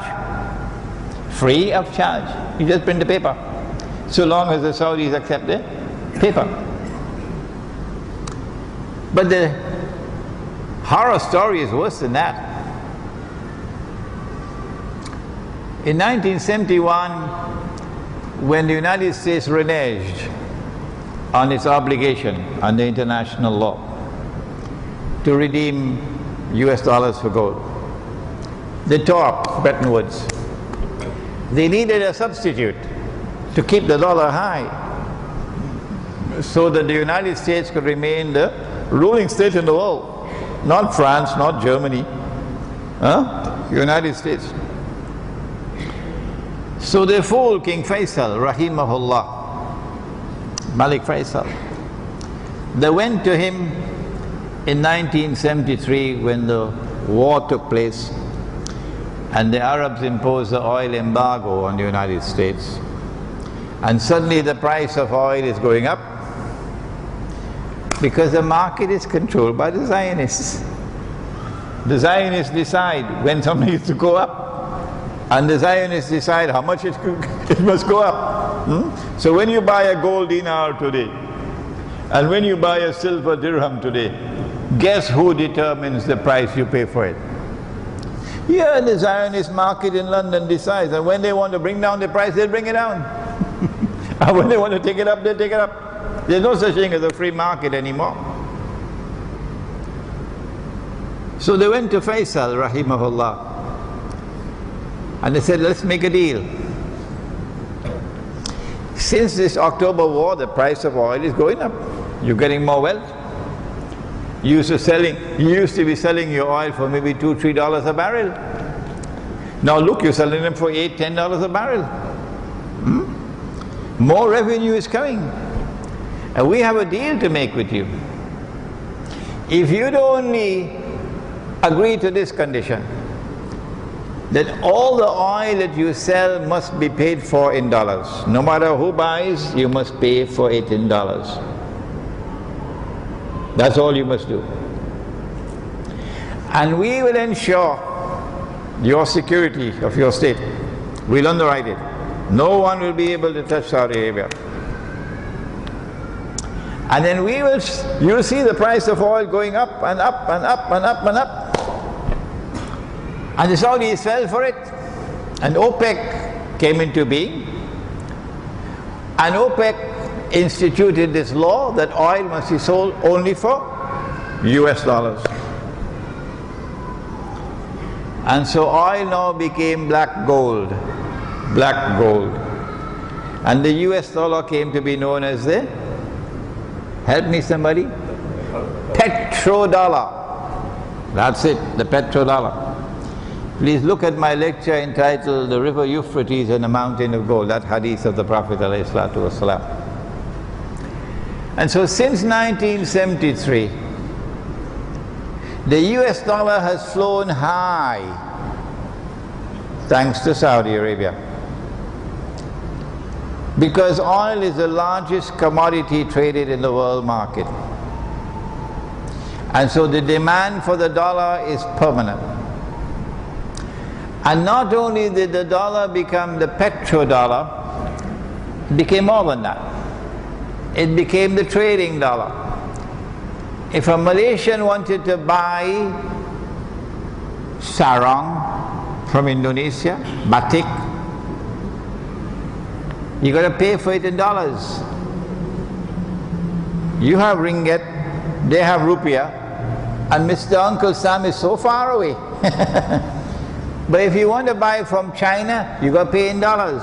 Free of charge. You just print the paper, so long as the Saudis accept the paper. But the horror story is worse than that. In 1971, when the United States reneged on its obligation under international law to redeem US dollars for gold, they tore up Bretton Woods. They needed a substitute to keep the dollar high so that the United States could remain the ruling state in the world. Not France, not Germany, United States. So they fooled King Faisal, rahimahullah, Malik Faisal. They went to him in 1973 when the war took place and the Arabs imposed the oil embargo on the United States. And suddenly the price of oil is going up because the market is controlled by the Zionists. The Zionists decide when something is to go up, and the Zionists decide how much it must go up. So when you buy a gold dinar today, and when you buy a silver dirham today, guess who determines the price you pay for it? Yeah, the Zionist market in London decides, and when they want to bring down the price, they bring it down. And when they want to take it up, they take it up. There's no such thing as a free market anymore. So they went to Faisal, rahimahullah, and they said, let's make a deal. Since this October war, the price of oil is going up. You're getting more wealth. You used to be selling your oil for maybe $2, $3 a barrel. Now look, you're selling them for $8, $10 a barrel. More revenue is coming. And we have a deal to make with you. If you'd only agree to this condition, that all the oil that you sell must be paid for in dollars. No matter who buys, you must pay for it in dollars. That's all you must do. And we will ensure your security of your state. We'll underwrite it. No one will be able to touch Saudi Arabia. And then you'll see the price of oil going up and up and up and up and up. And the Saudis fell for it. And OPEC came into being. And OPEC instituted this law that oil must be sold only for US dollars. And so oil now became black gold. Black gold. And the US dollar came to be known as the, help me somebody, petrodollar. That's it, the petrodollar. Please look at my lecture entitled The River Euphrates and the Mountain of Gold, that hadith of the Prophet ﷺ. And so since 1973, the US dollar has flown high thanks to Saudi Arabia. Because oil is the largest commodity traded in the world market. And so the demand for the dollar is permanent. And not only did the dollar become the petrodollar, it became more than that. It became the trading dollar. If a Malaysian wanted to buy sarong from Indonesia, batik, you got to pay for it in dollars. You have ringgit, they have rupiah, and Mr. Uncle Sam is so far away. But if you want to buy from China, you got to pay in dollars.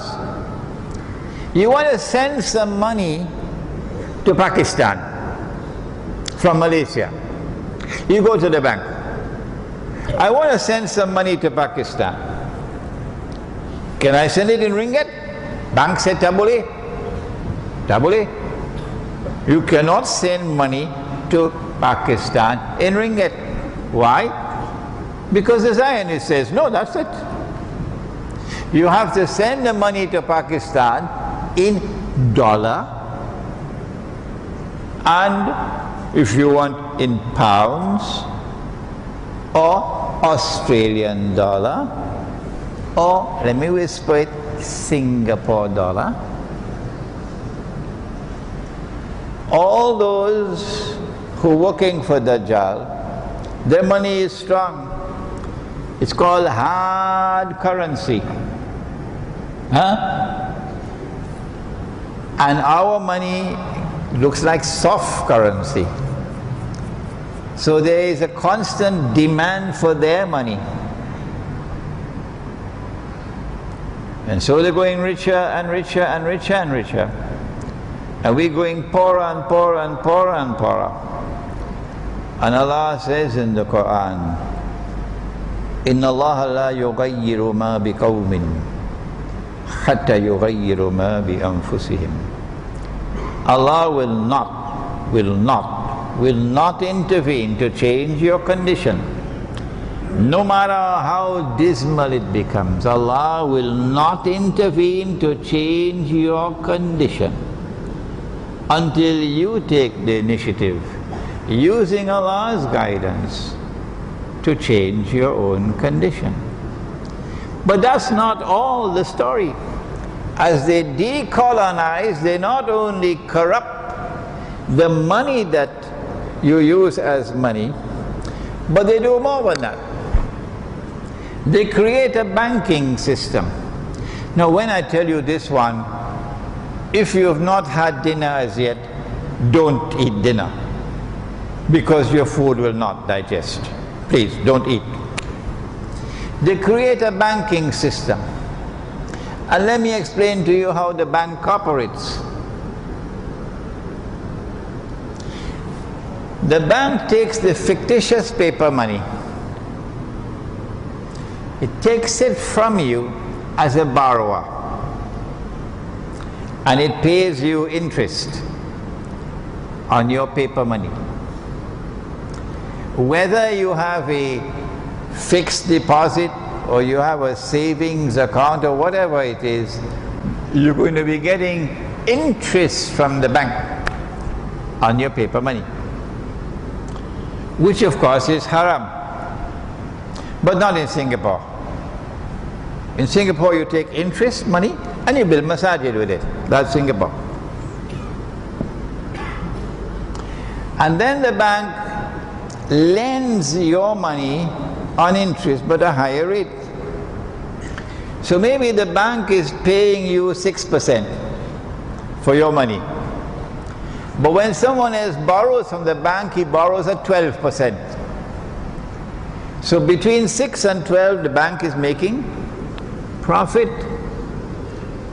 You want to send some money to Pakistan from Malaysia. You go to the bank. I want to send some money to Pakistan. Can I send it in ringgit? Bank said, tak boleh. Tak boleh. You cannot send money to Pakistan in ringgit. Why? Because the Zionist says, no, that's it. You have to send the money to Pakistan in dollar, and if you want in pounds, or Australian dollar, or, let me whisper it, Singapore dollar. All those who are working for Dajjal, their money is strong. It's called hard currency. Huh? And our money looks like soft currency. So there is a constant demand for their money. And so they're going richer and richer and richer and richer. And we're going poorer and poorer and poorer and poorer. And Allah says in the Quran, إِنَّ اللَّهَ لَا يُغَيِّرُ مَا بِقَوْمٍ حَتَّى يُغَيِّرُ مَا بِأَنفُسِهِمْ. Allah will not intervene to change your condition. No matter how dismal it becomes, Allah will not intervene to change your condition until you take the initiative, using Allah's guidance, to change your own condition. But that's not all the story. As they decolonize, they not only corrupt the money that you use as money, but they do more than that. They create a banking system. Now when I tell you this one, if you have not had dinner as yet, don't eat dinner, because your food will not digest. Please, don't eat. They create a banking system. And let me explain to you how the bank operates. The bank takes the fictitious paper money. It takes it from you as a borrower. And it pays you interest on your paper money. Whether you have a fixed deposit or you have a savings account or whatever it is, you're going to be getting interest from the bank on your paper money. which of course is haram. But not in Singapore. In Singapore you take interest money and you build masajid with it. That's Singapore. And then the bank lends your money on interest but a higher rate. So maybe the bank is paying you 6% for your money. But when someone else borrows from the bank, he borrows at 12%. So between 6 and 12, the bank is making profit.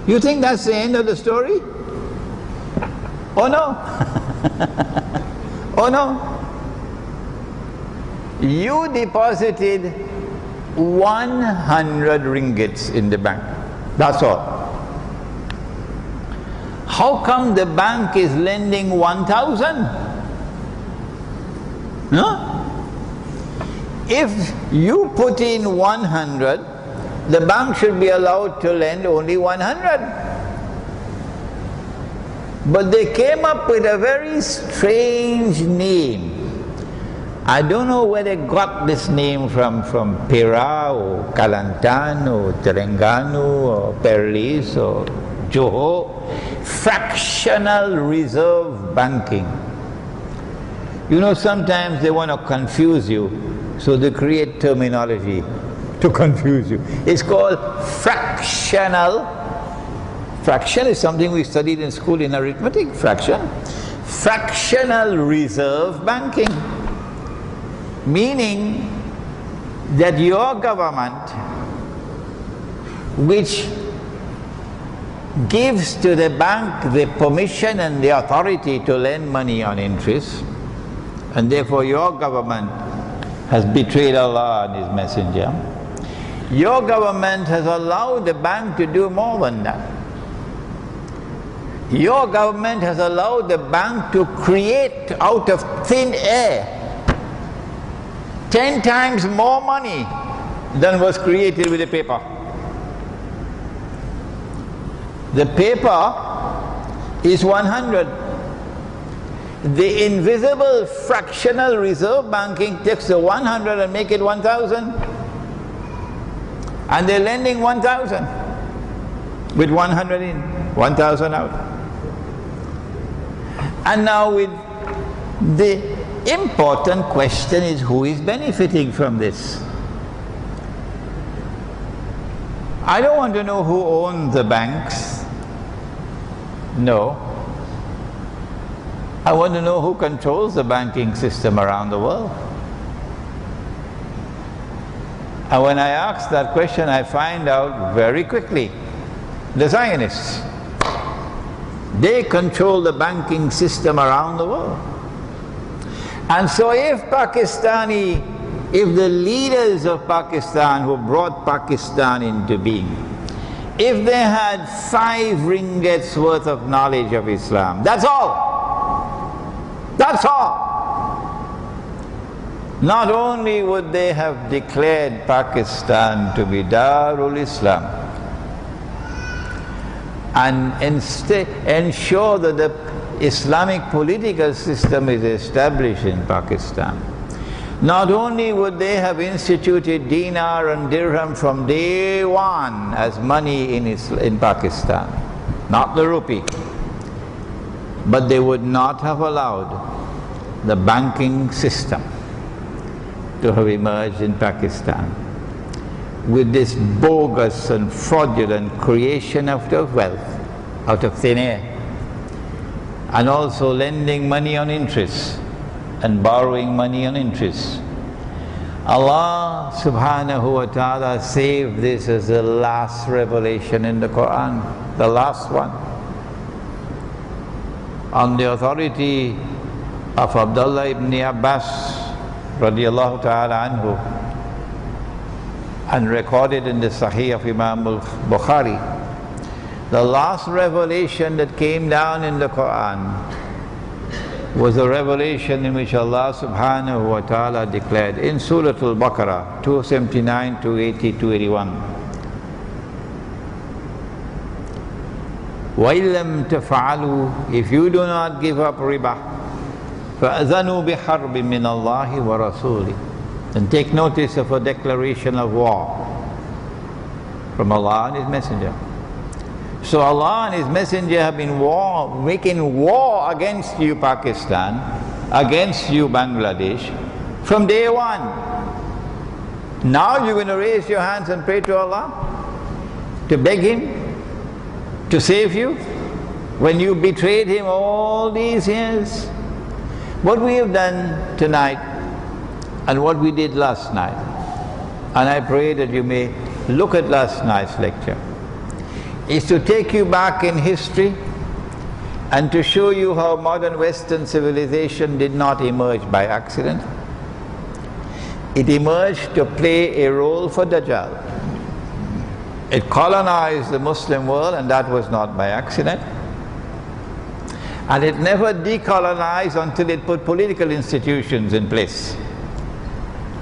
You think that's the end of the story? Oh no. Oh no. You deposited 100 ringgits in the bank. That's all. How come the bank is lending 1,000? No? If you put in 100, the bank should be allowed to lend only 100. But they came up with a very strange name. I don't know where they got this name from Perak or Kelantan or Terengganu or Perlis or Johor. Fractional reserve banking. You know, sometimes they want to confuse you, so they create terminology to confuse you. It's called fractional. Fraction is something we studied in school in arithmetic, fraction. Fractional reserve banking. Meaning that your government, which gives to the bank the permission and the authority to lend money on interest, and therefore your government has betrayed Allah and His Messenger. Your government has allowed the bank to do more than that. Your government has allowed the bank to create out of thin air 10 times more money than was created with the paper. The paper is 100. The invisible fractional reserve banking takes the 100 and make it 1,000. And they're lending 1,000 with 100 in, 1,000 out. And now with the important question is, who is benefiting from this? I don't want to know who owns the banks. No. I want to know who controls the banking system around the world. And when I ask that question, I find out very quickly, the Zionists. They control the banking system around the world. And so if the leaders of Pakistan who brought Pakistan into being, if they had 5 ringgits worth of knowledge of Islam, that's all. That's all. Not only would they have declared Pakistan to be Darul Islam and ensure that the Islamic political system is established in Pakistan, not only would they have instituted dinar and dirham from day one as money in Pakistan, not the rupee, but they would not have allowed the banking system to have emerged in Pakistan with this bogus and fraudulent creation of wealth out of thin air, and also lending money on interest and borrowing money on interest. Allah subhanahu wa ta'ala saved this as the last revelation in the Quran, the last one. On the authority of Abdullah ibn Abbas radiallahu ta'ala anhu, and recorded in the Sahih of Imam al-Bukhari, the last revelation that came down in the Quran was a revelation in which Allah subhanahu wa ta'ala declared in Surah Al-Baqarah 279, 280, 281, وَإِلَّمْ تَفْعَلُوا, if you do not give up riba, فَأَذَنُوا بِحَرْبٍ مِّنَ اللَّهِ وَرَسُولِهِ. And take notice of a declaration of war from Allah and His Messenger. So Allah and His Messenger have been making war against you Pakistan, against you Bangladesh, from day one. Now you're going to raise your hands and pray to Allah, to beg Him to save you, when you betrayed Him all these years. What we have done tonight and what we did last night, and I pray that you may look at last night's lecture, is to take you back in history and to show you how modern Western civilization did not emerge by accident. It emerged to play a role for Dajjal. It colonized the Muslim world, and that was not by accident. And it never decolonized until it put political institutions in place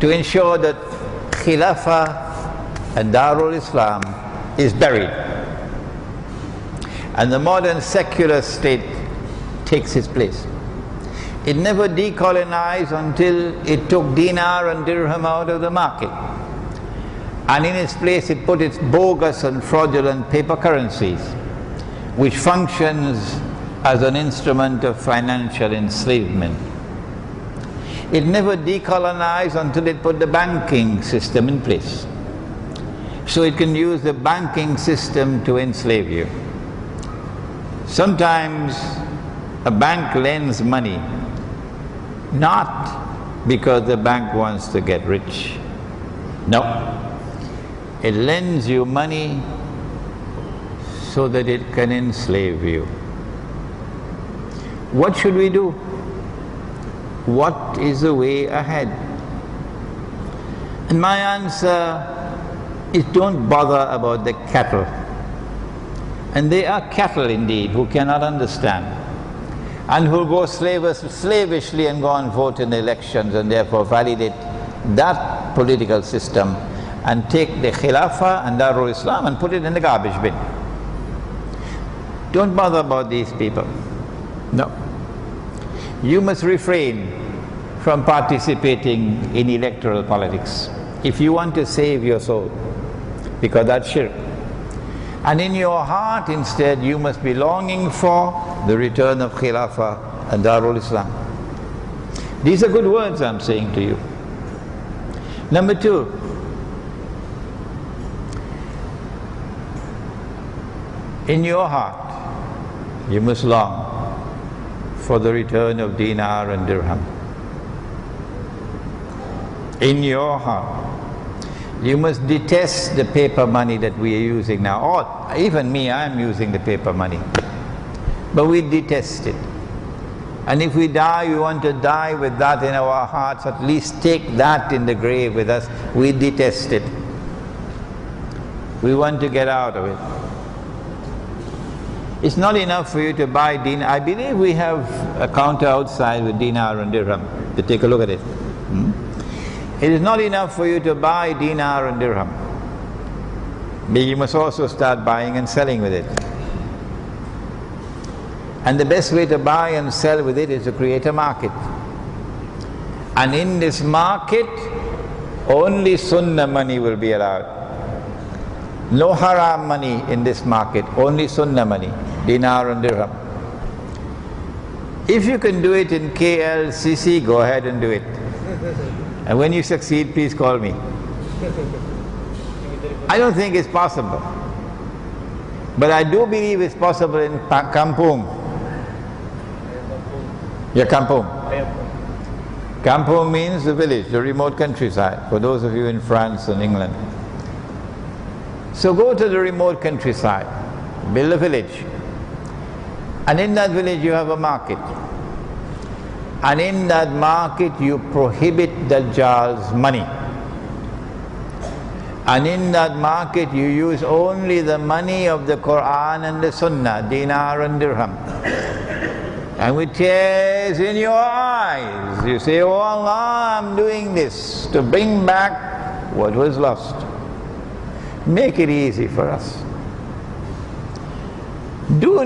to ensure that Khilafah and Darul Islam is buried, and the modern secular state takes its place. It never decolonized until it took dinar and dirham out of the market, and in its place it put its bogus and fraudulent paper currencies, which functions as an instrument of financial enslavement. It never decolonized until it put the banking system in place, so it can use the banking system to enslave you. Sometimes a bank lends money not because the bank wants to get rich. No. It lends you money so that it can enslave you. What should we do? What is the way ahead? And my answer is, don't bother about the cattle. And they are cattle indeed, who cannot understand, and who go slavishly and go and vote in elections and therefore validate that political system and take the Khilafah and Darul Islam and put it in the garbage bin. Don't bother about these people. No. You must refrain from participating in electoral politics if you want to save your soul, because that's shirk. And in your heart instead you must be longing for the return of Khilafah and Darul Islam. These are good words I'm saying to you. Number two, in your heart you must long for the return of dinar and dirham. In your heart you must detest the paper money that we are using now. Or even me, I am using the paper money. But we detest it. And if we die, we want to die with that in our hearts. At least take that in the grave with us. We detest it. We want to get out of it. It's not enough for you to buy dinar. I believe we have a counter outside with dinar and dirham. To take a look at it. It is not enough for you to buy dinar and dirham. But you must also start buying and selling with it. And the best way to buy and sell with it is to create a market. And in this market, only sunnah money will be allowed. No haram money in this market, only sunnah money, dinar and dirham. If you can do it in KLCC, go ahead and do it. And when you succeed, please call me. I don't think it's possible, but I do believe it's possible in Kampung. Yeah, Kampung. Kampung means the village, the remote countryside, for those of you in France and England. So go to the remote countryside, build a village, and in that village you have a market. And in that market you prohibit Dajjal's money. And in that market you use only the money of the Quran and the Sunnah, dinar and dirham. And with tears in your eyes you say, "Oh Allah, I'm doing this to bring back what was lost. Make it easy for us. Do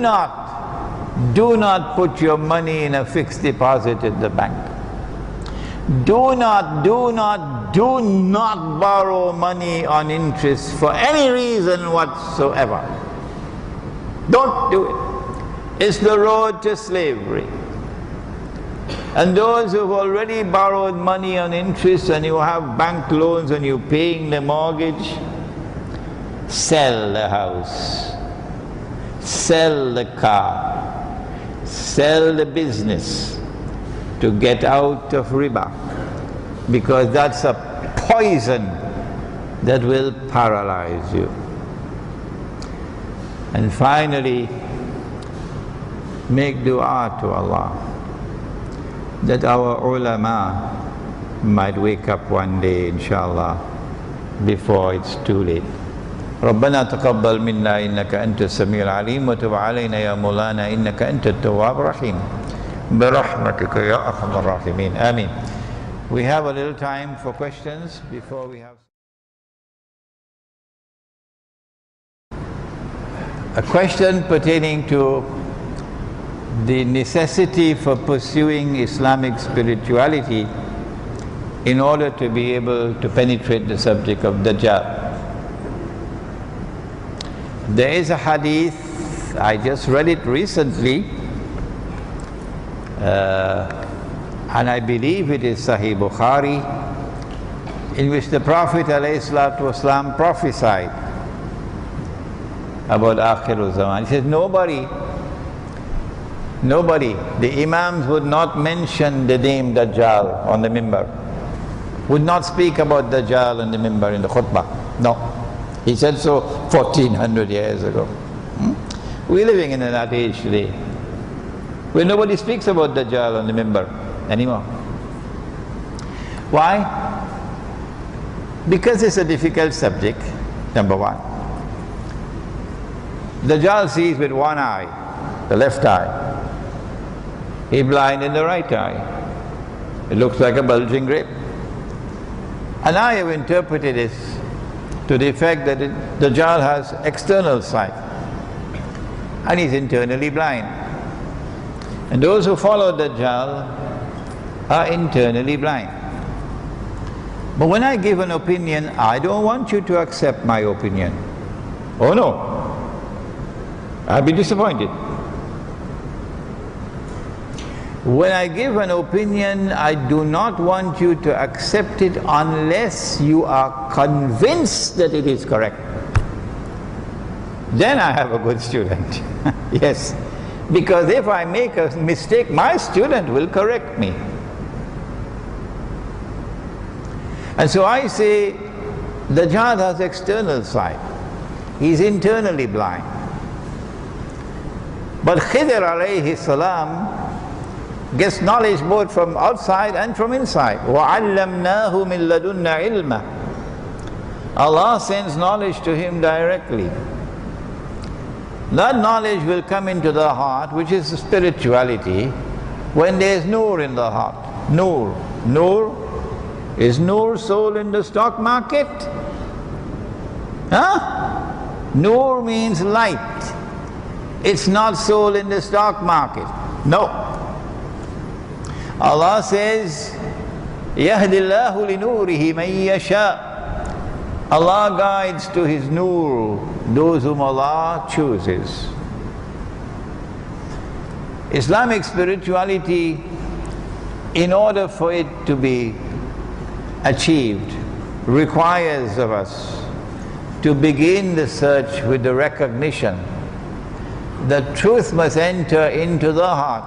Do not put your money in a fixed deposit at the bank. Do not borrow money on interest for any reason whatsoever. Don't do it. It's the road to slavery. And those who've already borrowed money on interest and you have bank loans and you're paying the mortgage, sell the house, sell the car, sell the business to get out of riba, because that's a poison that will paralyze you. And finally, make dua to Allah that our ulama might wake up one day, inshallah, before it's too late. ربنا تقبل منا إنك أنت السميع العليم وتب علينا يا مولانا إنك أنت التواب الرحيم برحمتك يا أرحم الراحمين آمين. We have a little time for questions before we have a question pertaining to the necessity for pursuing Islamic spirituality in order to be able to penetrate the subject of Dajjal. There is a hadith, I just read it recently, and I believe it is Sahih Bukhari, in which the Prophet ﷺ prophesied about Akhirulzaman. He says, nobody, the Imams would not mention the name Dajjal on the mimbar, would not speak about Dajjal on the mimbar in the khutbah. No. He said so 1400 years ago. We're living in that age today, where nobody speaks about Dajjal on the mimbar anymore. Why? Because it's a difficult subject, number one. Dajjal sees with one eye, the left eye. He's blind in the right eye. It looks like a bulging grape. And I have interpreted this to the effect that Dajjal has external sight and he's internally blind. And those who follow Dajjal are internally blind. But when I give an opinion, I don't want you to accept my opinion. Oh no, I'll be disappointed. When I give an opinion, I do not want you to accept it unless you are convinced that it is correct. Then I have a good student. Yes, because if I make a mistake, my student will correct me. And so I say, Dajjal has external sight. He's internally blind. But Khidr alayhi salam gets knowledge both from outside and from inside. وَعَلَّمْنَاهُ مِن لَدُنَّا عِلْمًا. Allah sends knowledge to him directly. That knowledge will come into the heart, which is spirituality, when there is nur in the heart. Nur. Nur. Is nur sold in the stock market? Huh? Nur means light. It's not sold in the stock market. No. Allah says, يَهْدِ اللَّهُ لِنُورِهِ مَن يَشَاءُ. Allah guides to His nur those whom Allah chooses. Islamic spirituality, in order for it to be achieved, requires of us to begin the search with the recognition that truth must enter into the heart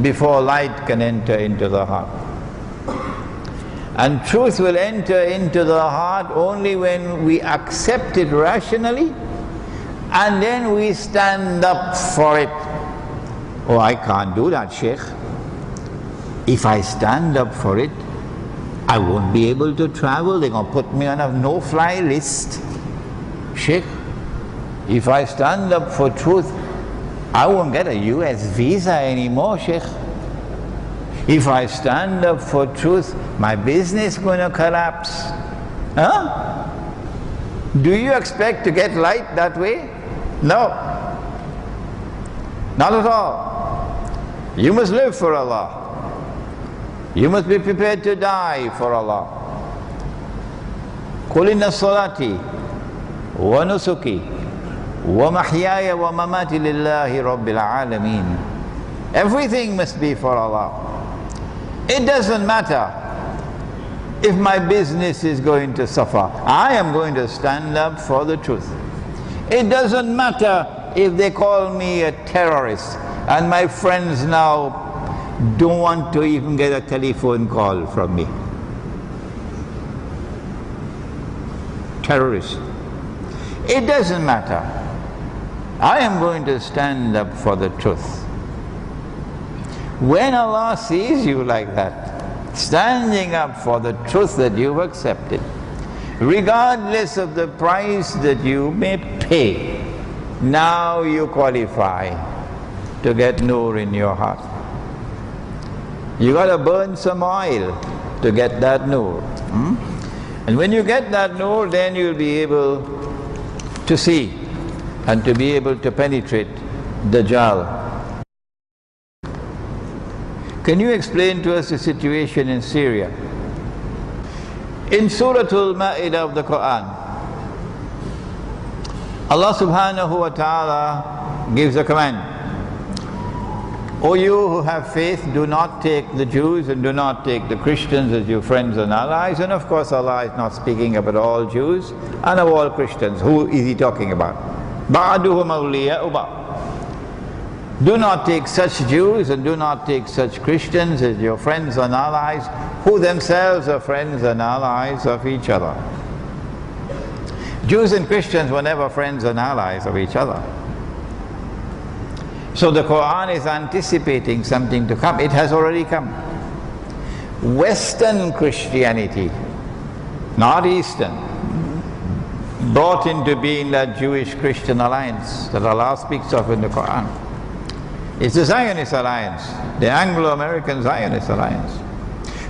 before light can enter into the heart. And truth will enter into the heart only when we accept it rationally and then we stand up for it. Oh, I can't do that, Sheikh. If I stand up for it, I won't be able to travel. They're going to put me on a no-fly list. Sheikh, if I stand up for truth, I won't get a US visa anymore, Sheikh. If I stand up for truth, my business is going to collapse. Huh? Do you expect to get light that way? No. Not at all. You must live for Allah. You must be prepared to die for Allah. قُلْ إِنَّ صَلَاتِي وَنُسُكِي وَمَحْيَايَ وَمَمَاتِي لِلَّهِ رَبِّ الْعَالَمِينَ. Everything must be for Allah. It doesn't matter if my business is going to suffer. I am going to stand up for the truth. It doesn't matter if they call me a terrorist and my friends now don't want to even get a telephone call from me. Terrorist. It doesn't matter. I am going to stand up for the truth. When Allah sees you like that, standing up for the truth that you've accepted, regardless of the price that you may pay, now you qualify to get nur in your heart. You got to burn some oil to get that nur. And when you get that nur, then you'll be able to see and to be able to penetrate Dajjal. Can you explain to us the situation in Syria? In Surah Al-Ma'idah of the Quran, Allah subhanahu wa ta'ala gives a command. O you who have faith, do not take the Jews and do not take the Christians as your friends and allies. And of course Allah is not speaking about all Jews and of all Christians. Who is He talking about? بَعْدُهُمْ أَوْلِيَاءُ بَعْضٍ. Do not take such Jews and do not take such Christians as your friends and allies, who themselves are friends and allies of each other. Jews and Christians were never friends and allies of each other. So the Quran is anticipating something to come. It has already come. Western Christianity, not Eastern, brought into being that Jewish-Christian alliance that Allah speaks of in the Quran. It's the Zionist alliance, the Anglo-American Zionist alliance,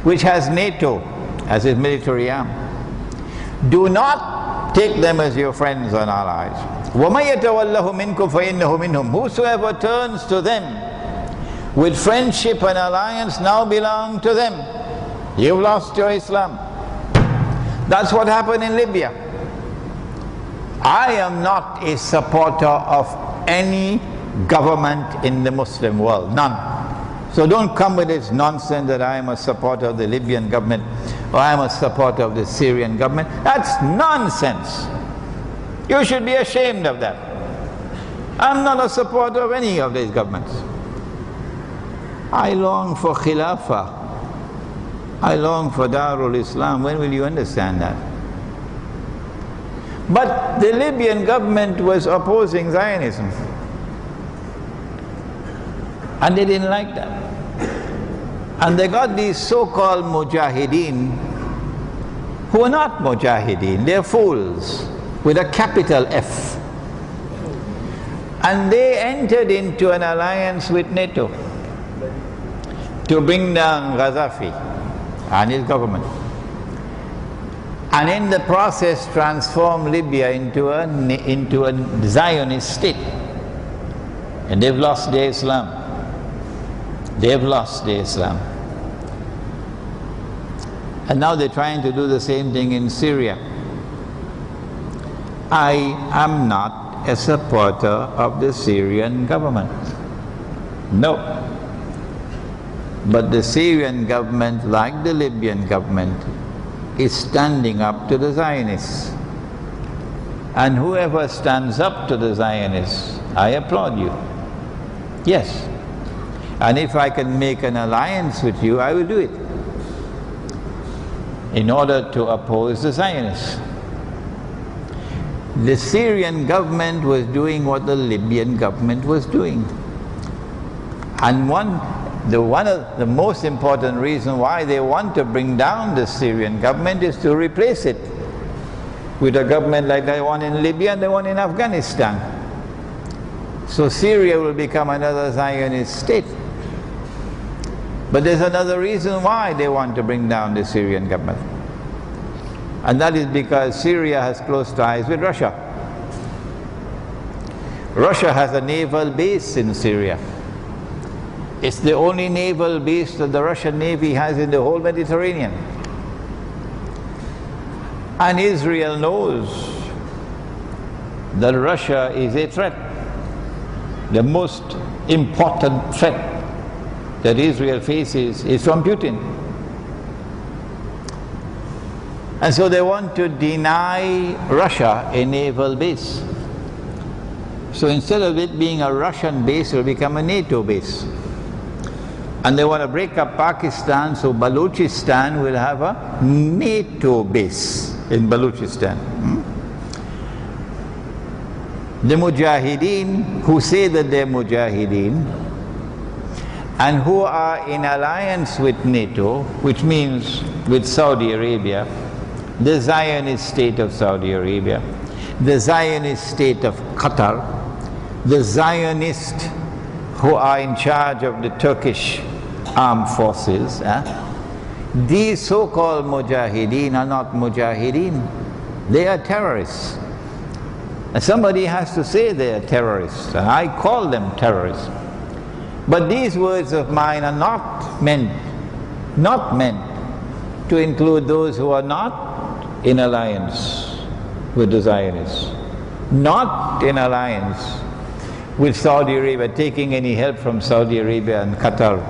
which has NATO as its military arm. Do not take them as your friends and allies. وَمَن يَتَوَلَّهُ مِنْكُمْ فَإِنَّهُ مِنْهُمْ. Whosoever turns to them with friendship and alliance now belong to them. You've lost your Islam. That's what happened in Libya. I am not a supporter of any government in the Muslim world, none. So don't come with this nonsense that I am a supporter of the Libyan government or I am a supporter of the Syrian government. That's nonsense. You should be ashamed of that. I'm not a supporter of any of these governments. I long for Khilafah. I long for Darul Islam. When will you understand that? But the Libyan government was opposing Zionism. And they didn't like that. And they got these so-called mujahideen who are not mujahideen, they're fools with a capital F. And they entered into an alliance with NATO to bring down Gaddafi and his government. And in the process transform Libya into a Zionist state. And they've lost their Islam. They've lost their Islam. And now they're trying to do the same thing in Syria. I am not a supporter of the Syrian government. No. But the Syrian government, like the Libyan government, is standing up to the Zionists. And whoever stands up to the Zionists, I applaud you. Yes. And if I can make an alliance with you, I will do it, in order to oppose the Zionists. The Syrian government was doing what the Libyan government was doing. And one of the most important reasons why they want to bring down the Syrian government is to replace it with a government like the one in Libya and the one in Afghanistan. So Syria will become another Zionist state. But there's another reason why they want to bring down the Syrian government. And that is because Syria has close ties with Russia. Russia has a naval base in Syria. It's the only naval base that the Russian Navy has in the whole Mediterranean. And Israel knows that Russia is a threat. The most important threat that Israel faces is from Putin. And so they want to deny Russia a naval base. So instead of it being a Russian base, it will become a NATO base. And they want to break up Pakistan, so Balochistan will have a NATO base in Balochistan. The Mujahideen, who say that they're Mujahideen, and who are in alliance with NATO, which means with Saudi Arabia, the Zionist state of Saudi Arabia, the Zionist state of Qatar, the Zionists who are in charge of the Turkish armed forces. These so-called Mujahideen are not Mujahideen. They are terrorists. And somebody has to say they are terrorists, and I call them terrorists. But these words of mine are not meant to include those who are not in alliance with the Zionists, not in alliance with Saudi Arabia, taking any help from Saudi Arabia and Qatar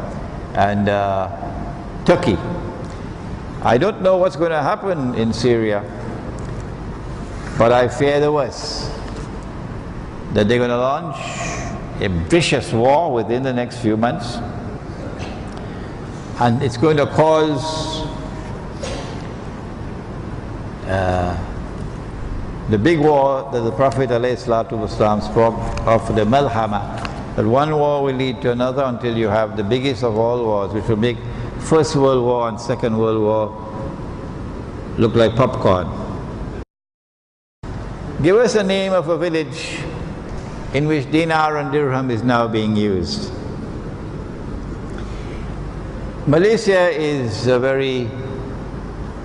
and Turkey. I don't know what's going to happen in Syria, but I fear the worst, that they're going to launch a vicious war within the next few months, and it's going to cause the big war that the Prophet ﷺ spoke of, the Malhama, that one war will lead to another until you have the biggest of all wars, which will make First World War and Second World War look like popcorn. Give us a name of a village in which dinar and dirham is now being used. Malaysia is a very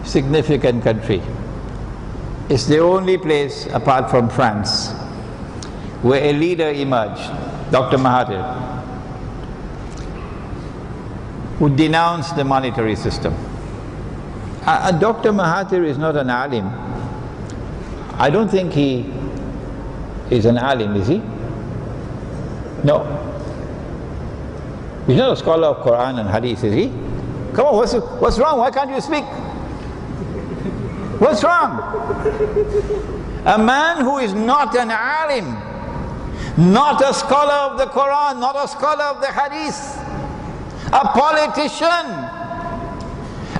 significant country. It's the only place, apart from France, where a leader emerged, Dr. Mahathir, who denounced the monetary system. Dr. Mahathir is not an alim. I don't think he is an alim, is he? No. He's not a scholar of Quran and Hadith, is he? Come on, what's wrong? Why can't you speak? What's wrong? A man who is not an alim, not a scholar of the Quran, not a scholar of the Hadith, a politician.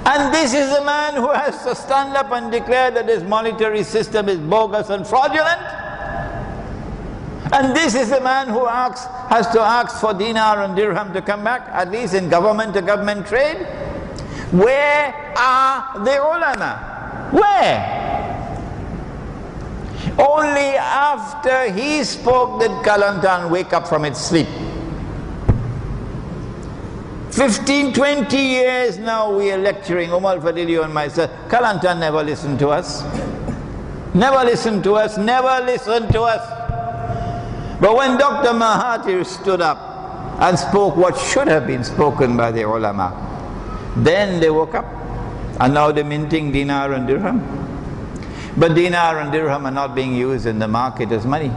And this is a man who has to stand up and declare that this monetary system is bogus and fraudulent. And this is a man who has to ask for dinar and dirham to come back, at least in government-to-government trade. Where are the ulama? Where? Only after he spoke did Kelantan wake up from its sleep. 15, 20 years now we are lecturing, Umar Fadilio and myself. Kelantan never listened to us. Never listened to us, never listened to us. But when Dr. Mahathir stood up and spoke what should have been spoken by the ulama, then they woke up. And now they're minting dinar and dirham. But dinar and dirham are not being used in the market as money.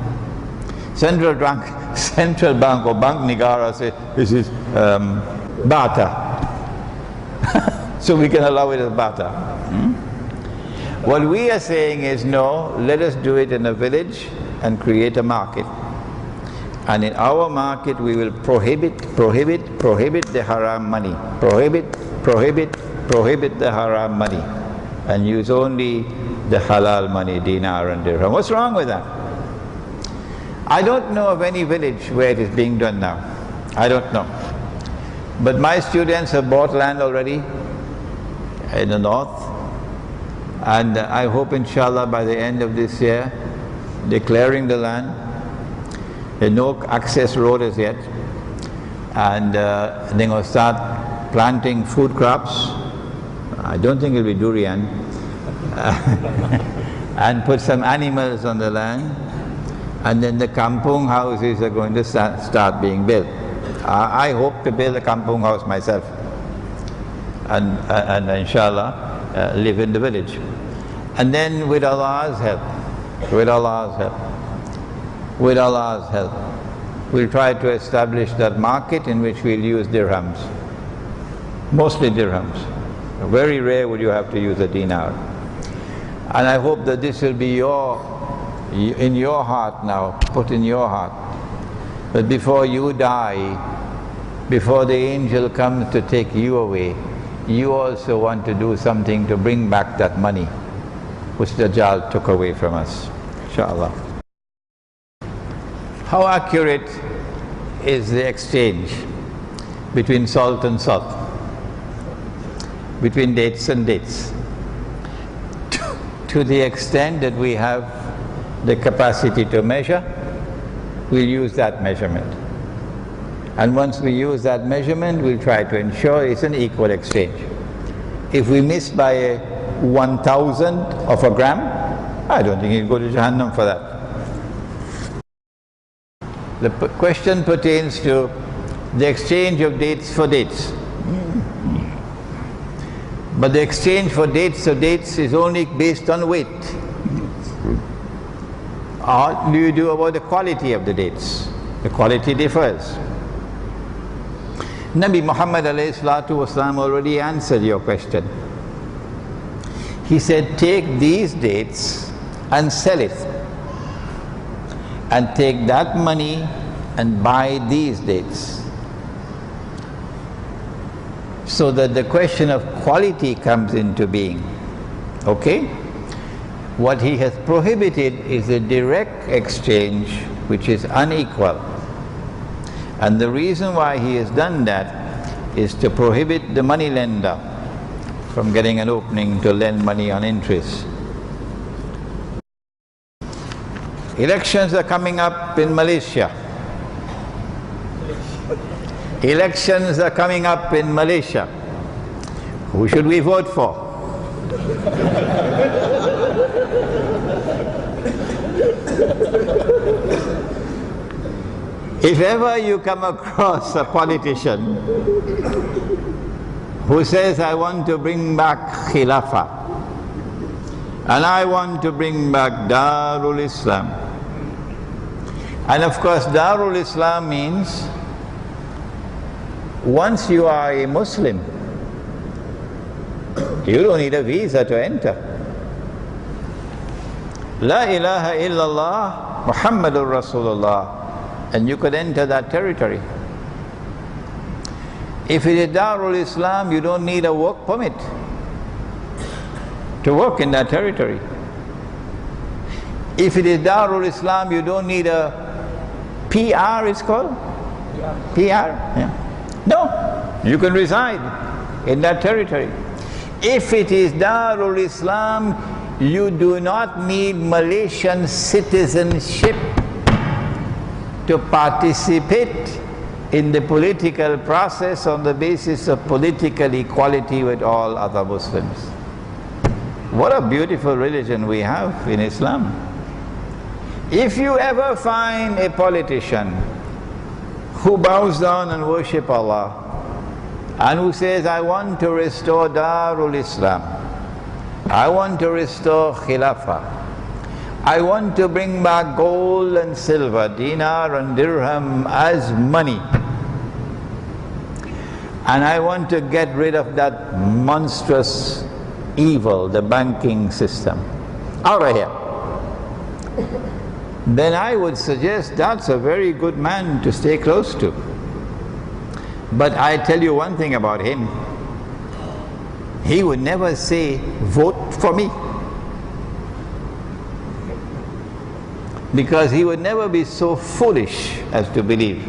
Central Bank or Bank Negara say this is barter. So we can allow it as barter. What we are saying is, no, let us do it in a village and create a market. And in our market we will prohibit the haram money. Prohibit the haram money and use only the halal money, dinar and dirham. What's wrong with that? I don't know of any village where it is being done now. I don't know. But my students have bought land already in the north, and I hope inshallah by the end of this year they're clearing the land. There's no access road as yet, and they're going to start planting food crops. I don't think it'll be durian. And put some animals on the land, and then the kampung houses are going to start being built. I hope to build a kampung house myself and inshallah live in the village. And then with Allah's help, we'll try to establish that market in which we'll use dirhams, mostly dirhams. Very rare would you have to use a dinar. And I hope that this will be in your heart now, put in your heart, that before you die, before the angel comes to take you away, you also want to do something to bring back that money which Dajjal took away from us, inshallah. How accurate is the exchange between salt and salt, between dates and dates? To the extent that we have the capacity to measure, we'll use that measurement. And once we use that measurement, we'll try to ensure it's an equal exchange. If we miss by a 1,000th of a gram, I don't think you'll go to Jahannam for that. The question pertains to the exchange of dates for dates. But the exchange for dates of dates is only based on weight. Or do you do about the quality of the dates? The quality differs. Nabi Muhammad ﷺ already answered your question. He said, take these dates and sell it, and take that money and buy these dates. So that the question of quality comes into being. Okay? What he has prohibited is a direct exchange which is unequal. And the reason why he has done that is to prohibit the money lender from getting an opening to lend money on interest. Elections are coming up in Malaysia. Elections are coming up in Malaysia. Who should we vote for? If ever you come across a politician who says, I want to bring back Khilafah, and I want to bring back Darul Islam, and of course Darul Islam means once you are a Muslim, you don't need a visa to enter. La ilaha illallah Muhammadur Rasulullah, and you could enter that territory. If it is Darul Islam, you don't need a work permit to work in that territory. If it is Darul Islam, you don't need a PR, it's called? PR? Yeah. No, you can reside in that territory. If it is Darul Islam, you do not need Malaysian citizenship to participate in the political process on the basis of political equality with all other Muslims. What a beautiful religion we have in Islam. If you ever find a politician who bows down and worship Allah and who says, I want to restore Darul Islam, I want to restore Khilafah, I want to bring back gold and silver, dinar and dirham as money, and I want to get rid of that monstrous evil, the banking system, out of here, then I would suggest that's a very good man to stay close to. But I tell you one thing about him, he would never say, vote for me. Because he would never be so foolish as to believe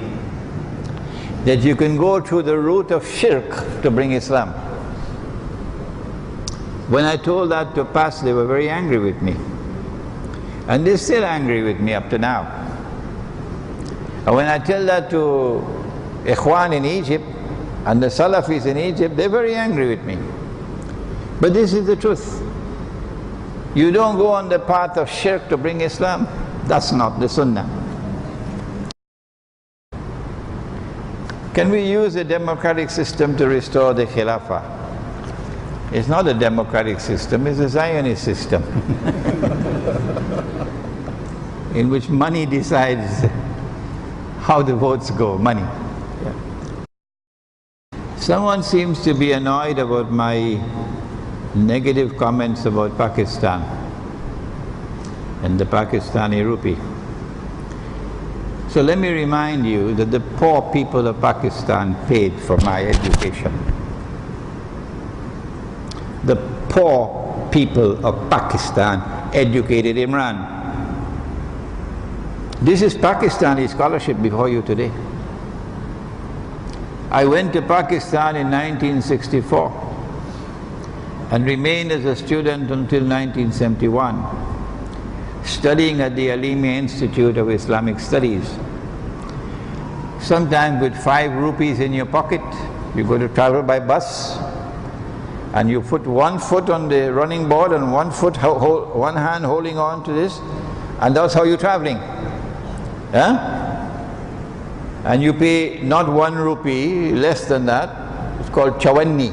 that you can go through the route of shirk to bring Islam. When I told that to past, they were very angry with me. And they're still angry with me up to now. And when I tell that to Ikhwan in Egypt and the Salafis in Egypt, they're very angry with me. But this is the truth. You don't go on the path of shirk to bring Islam. That's not the Sunnah. Can we use a democratic system to restore the Khilafah? It's not a democratic system, it's a Zionist system in which money decides how the votes go, money. Yeah. Someone seems to be annoyed about my negative comments about Pakistan and the Pakistani rupee. So let me remind you that the poor people of Pakistan paid for my education. The poor people of Pakistan educated Imran. This is Pakistani scholarship before you today. I went to Pakistan in 1964 and remained as a student until 1971, studying at the Alimi Institute of Islamic Studies. Sometimes with 5 rupees in your pocket, you go to travel by bus, and you put 1 foot on the running board and 1 foot, one hand holding on to this, and that's how you're traveling. And you pay not 1 rupee, less than that. It's called chawanni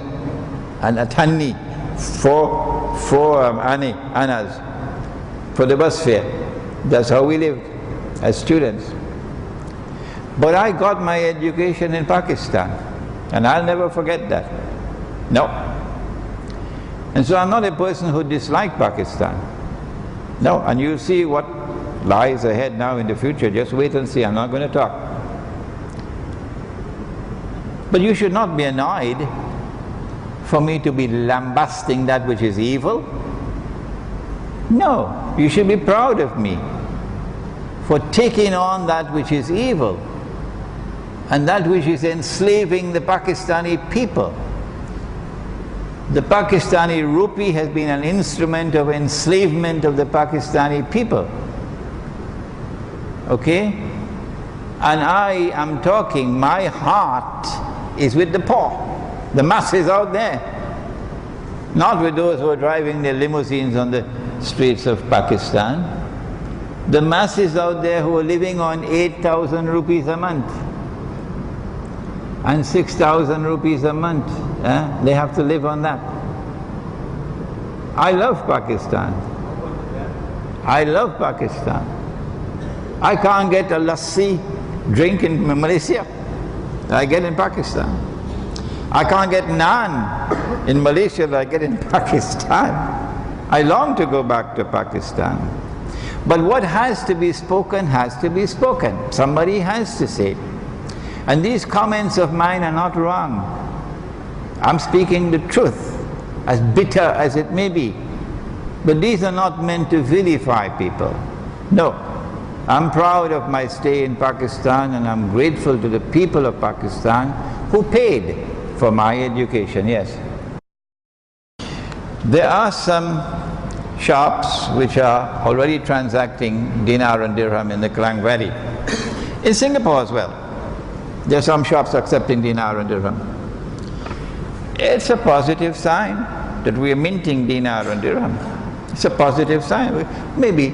and atanni, four annas for the bus fare. That's how we lived as students. But I got my education in Pakistan, and I'll never forget that. No. And so I'm not a person who dislikes Pakistan. No, and you'll see what lies ahead now in the future. Just wait and see, I'm not going to talk. But you should not be annoyed for me to be lambasting that which is evil. No, you should be proud of me for taking on that which is evil and that which is enslaving the Pakistani people. The Pakistani rupee has been an instrument of enslavement of the Pakistani people. Okay? And I am talking, my heart is with the poor, the masses out there, not with those who are driving their limousines on the streets of Pakistan. The masses out there who are living on 8,000 rupees a month and 6,000 rupees a month, they have to live on that. I love Pakistan. I love Pakistan. I can't get a lassi drink in Malaysia. I get in Pakistan. I can't get naan in Malaysia that I get in Pakistan. I long to go back to Pakistan. But what has to be spoken has to be spoken. Somebody has to say. And these comments of mine are not wrong. I'm speaking the truth, as bitter as it may be. But these are not meant to vilify people. No. I'm proud of my stay in Pakistan, and I'm grateful to the people of Pakistan who paid for my education, yes. There are some shops which are already transacting dinar and dirham in the Klang Valley. In Singapore as well. There are some shops accepting dinar and dirham. It's a positive sign that we are minting dinar and dirham. It's a positive sign. Maybe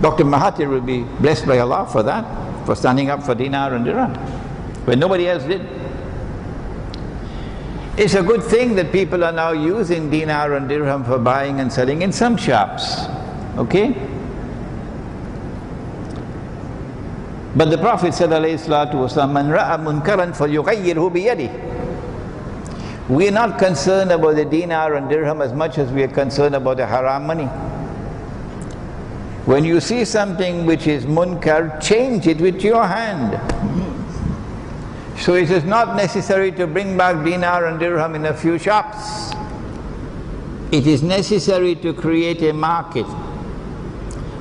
Dr. Mahathir will be blessed by Allah for that, for standing up for dinar and dirham, when nobody else did. It's a good thing that people are now using dinar and dirham for buying and selling in some shops, okay? But the Prophet said, alayhi salatu wasalam, man ra'a munkaran falyughayyirhu biyadihi. We are not concerned about the dinar and dirham as much as we are concerned about the haram money. When you see something which is munkar, change it with your hand. So it is not necessary to bring back dinar and dirham in a few shops. It is necessary to create a market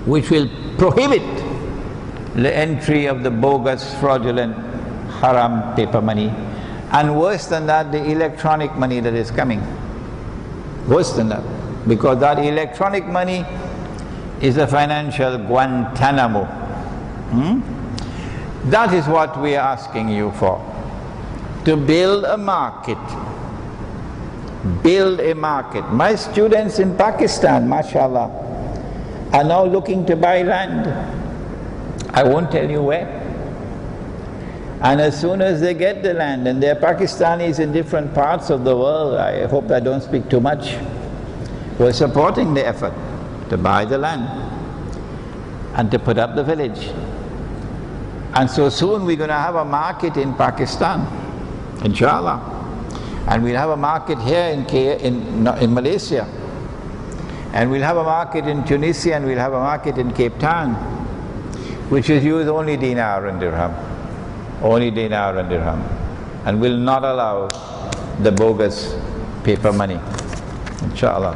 which will prohibit the entry of the bogus, fraudulent, haram paper money. And worse than that, the electronic money that is coming. Worse than that. Because that electronic money is a financial Guantanamo. That is what we are asking you for. To build a market. Build a market. My students in Pakistan, mashallah, are now looking to buy land. I won't tell you where. And as soon as they get the land, and there are Pakistanis in different parts of the world, I hope I don't speak too much, who are supporting the effort to buy the land and to put up the village. And so soon we're going to have a market in Pakistan, inshallah. And we'll have a market here in Malaysia. And we'll have a market in Tunisia, and we'll have a market in Cape Town, which is use only dinar and dirham. Only dinar and dirham. And will not allow the bogus paper money, inshallah.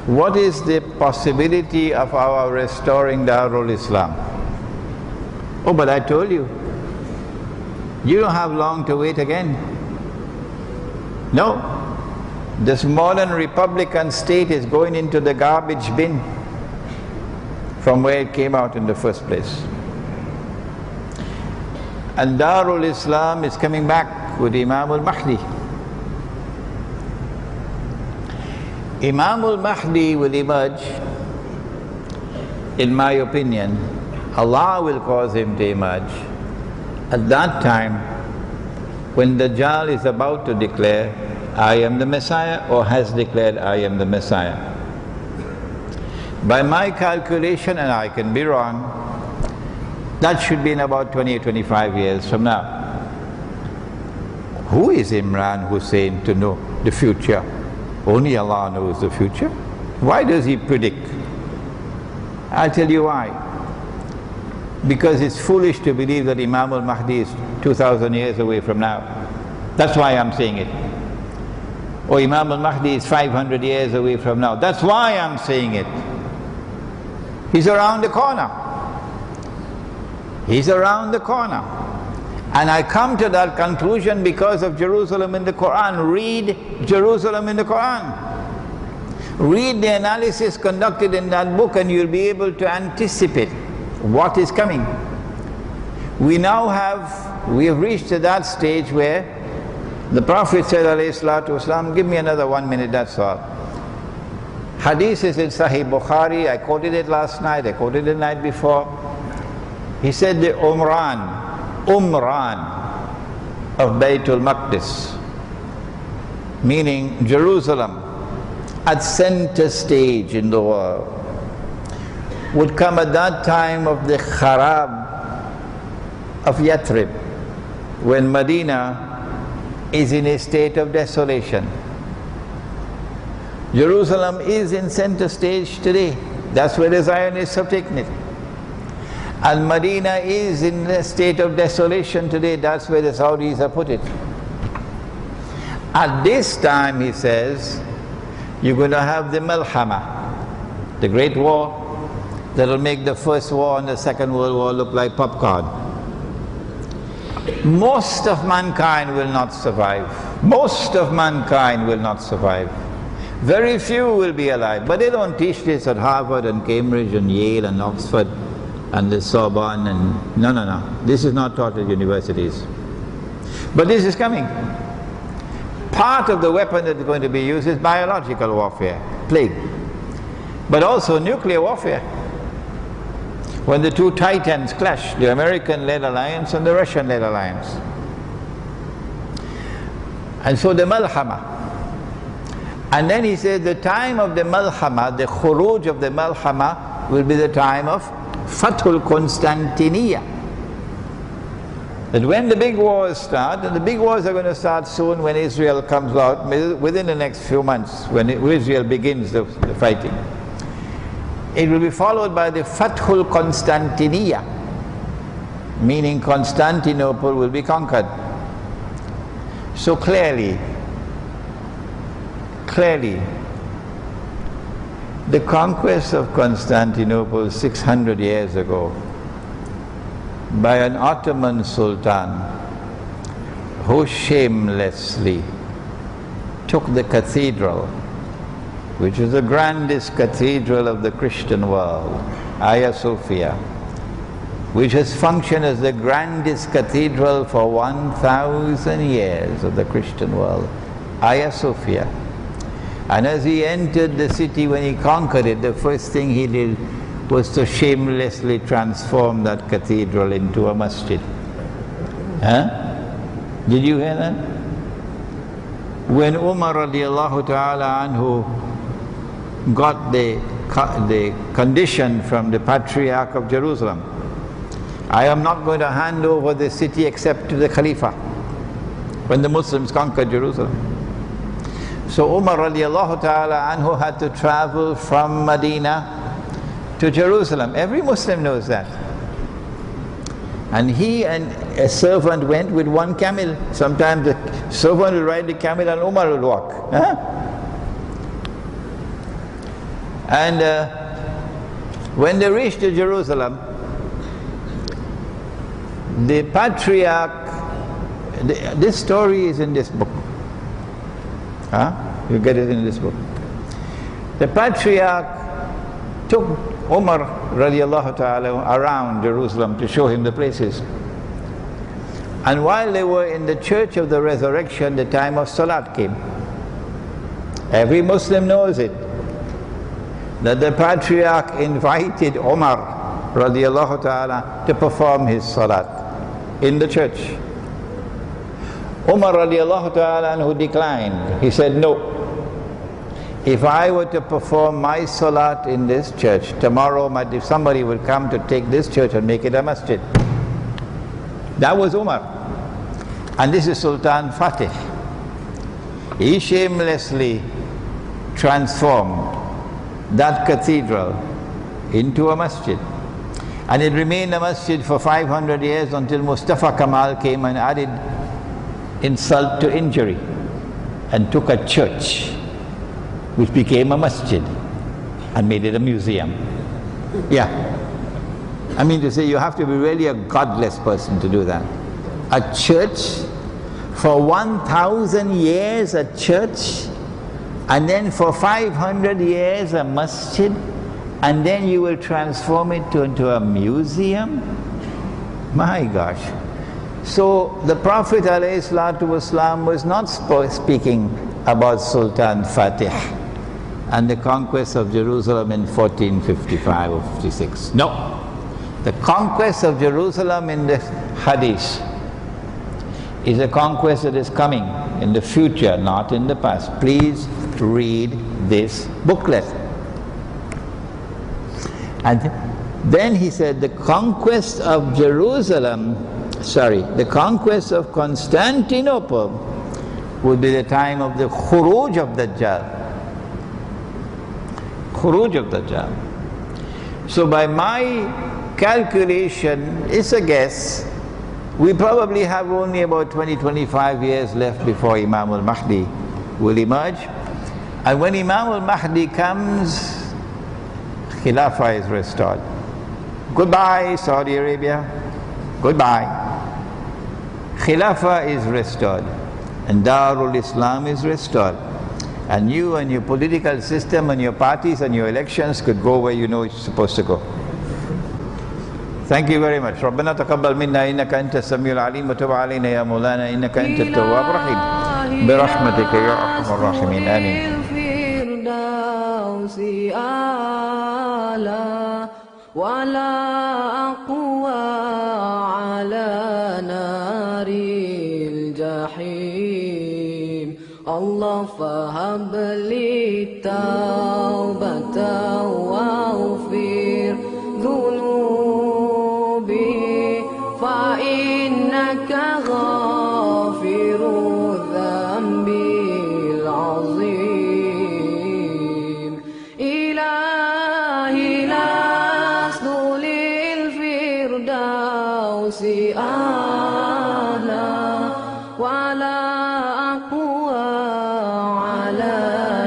What is the possibility of our restoring Darul Islam? Oh, but I told you, you don't have long to wait again. No. This modern Republican state is going into the garbage bin from where it came out in the first place. And Darul Islam is coming back with Imam al-Mahdi. Imam al-Mahdi will emerge, in my opinion. Allah will cause him to emerge at that time when Dajjal is about to declare, I am the Messiah, or has declared, I am the Messiah. By my calculation, and I can be wrong, that should be in about 20 or 25 years from now. Who is Imran Hosein to know the future? Only Allah knows the future. Why does he predict? I'll tell you why. Because it's foolish to believe that Imam al-Mahdi is 2,000 years away from now. That's why I'm saying it. Or Imam al-Mahdi is 500 years away from now. That's why I'm saying it. He's around the corner. He's around the corner. And I come to that conclusion because of Jerusalem in the Quran. Read Jerusalem in the Quran. Read the analysis conducted in that book, and you'll be able to anticipate what is coming. We have reached to that stage where the Prophet said, alayhi salatu wasalam, give me another 1 minute, that's all. Hadith is in Sahih Bukhari, I quoted it last night, I quoted it the night before. He said the Umran of Baytul Maqdis, meaning Jerusalem, at center stage in the world, would come at that time of the Kharab of Yathrib, when Medina is in a state of desolation. Jerusalem is in center stage today. That's where the Zionists have taken it. And Medina is in a state of desolation today. That's where the Saudis have put it. At this time, he says, you're going to have the Malhama, the great war that will make the First War and the Second World War look like popcorn. Most of mankind will not survive. Most of mankind will not survive. Very few will be alive. But they don't teach this at Harvard and Cambridge and Yale and Oxford and the Sorbonne and no. This is not taught at universities. But this is coming. Part of the weapon that is going to be used is biological warfare, plague, but also nuclear warfare. When the two titans clash, the American-led alliance and the Russian-led alliance. And so the Malhama. And then he said the time of the Malhama, the Khuruj of the Malhama, will be the time of Fathul Constantiniya. That when the big wars start, and the big wars are going to start soon when Israel comes out, within the next few months, when Israel begins the fighting. It will be followed by the Fathul Constantiniya, meaning Constantinople will be conquered. So clearly, the conquest of Constantinople 600 years ago by an Ottoman Sultan who shamelessly took the cathedral, which is the grandest cathedral of the Christian world, Hagia Sophia, which has functioned as the grandest cathedral for 1,000 years of the Christian world, Hagia Sophia. And as he entered the city, when he conquered it, the first thing he did was to shamelessly transform that cathedral into a masjid. Huh? Did you hear that? When Umar radiallahu ta'ala anhu got the condition from the Patriarch of Jerusalem, I am not going to hand over the city except to the Khalifa, when the Muslims conquered Jerusalem. So Umar radiallahu ta'ala anhu had to travel from Medina to Jerusalem. Every Muslim knows that. And he and a servant went with one camel. Sometimes the servant will ride the camel and Umar will walk. Huh? And when they reached to Jerusalem, the Patriarch, this story is in this book. Huh? You get it in this book. The Patriarch took Umar radiallahu ta'ala around Jerusalem to show him the places. And while they were in the Church of the Resurrection, the time of Salat came. Every Muslim knows it, that the Patriarch invited Umar radiallahu ta'ala to perform his Salat in the church. Umar radiallahu ta'ala who declined. He said, no. If I were to perform my salat in this church, tomorrow somebody will come to take this church and make it a masjid. That was Umar. And this is Sultan Fatih. He shamelessly transformed that cathedral into a masjid. And it remained a masjid for 500 years until Mustafa Kamal came and added insult to injury and took a church which became a masjid and made it a museum. Yeah. I mean to say, you have to be really a godless person to do that. A church, for 1,000 years a church, and then for 500 years a masjid, and then you will transform it into a museum? My gosh. So the Prophet ﷺ was not speaking about Sultan Fatih and the conquest of Jerusalem in 1455 or 56. No. The conquest of Jerusalem in the Hadith is a conquest that is coming in the future, not in the past. Please read this booklet. And then he said the conquest of the conquest of Constantinople would be the time of the Khuruj of Dajjal. Khuruj of Dajjal. So by my calculation, it's a guess, we probably have only about 20-25 years left before Imam al-Mahdi will emerge. And when Imam al-Mahdi comes, Khilafah is restored. Goodbye, Saudi Arabia. Goodbye. Khilafah is restored. And Darul Islam is restored. And you and your political system and your parties and your elections could go where you know it's supposed to go. Thank you very much. ربنا تقبل منا إنك أنت السميع العليم وتب علينا يا مولانا إنك أنت التواب الرحيم برحمتك يا أرحم الراحمين آمين.
ولا أقوى على نار الجحيم الله فهب لي توبة واغفر ذنوبي فإنك غافر الذنب العظيم إلهي لست للفردوس أهلا ولا أقوى على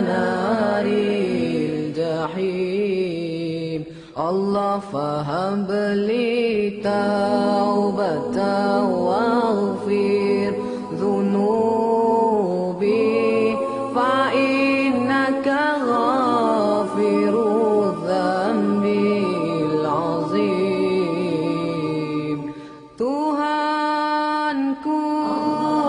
نار الجحيم الله فهب لي توبة واغفر ذنوبي فإنك غافر الذنب العظيم Tuhanku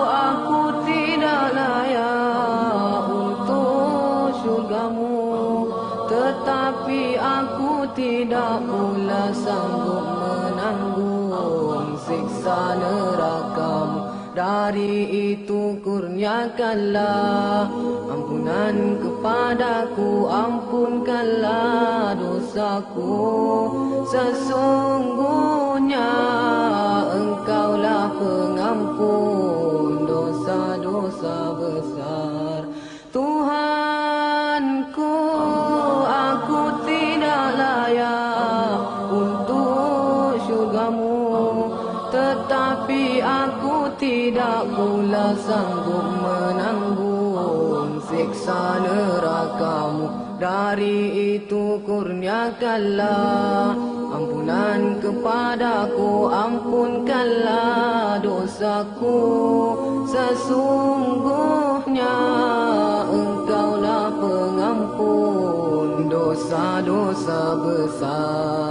aku tidak layak untuk surgamu tetapi aku tidak tidak pula sanggup menanggung siksa nerakamu. Dari itu kurniakanlah ampunan kepadaku, ampunkanlah dosaku. Sesungguhnya Engkaulah pengampun dosa-dosa besar. Tuhanku, aku tidak layak untuk syurgamu, tetapi aku tidak pula sanggup menanggung siksa nerakamu. Dari itu kurniakanlah ampunan kepadaku, ampunkanlah dosaku. Sesungguhnya Engkaulah pengampun dosa-dosa besar.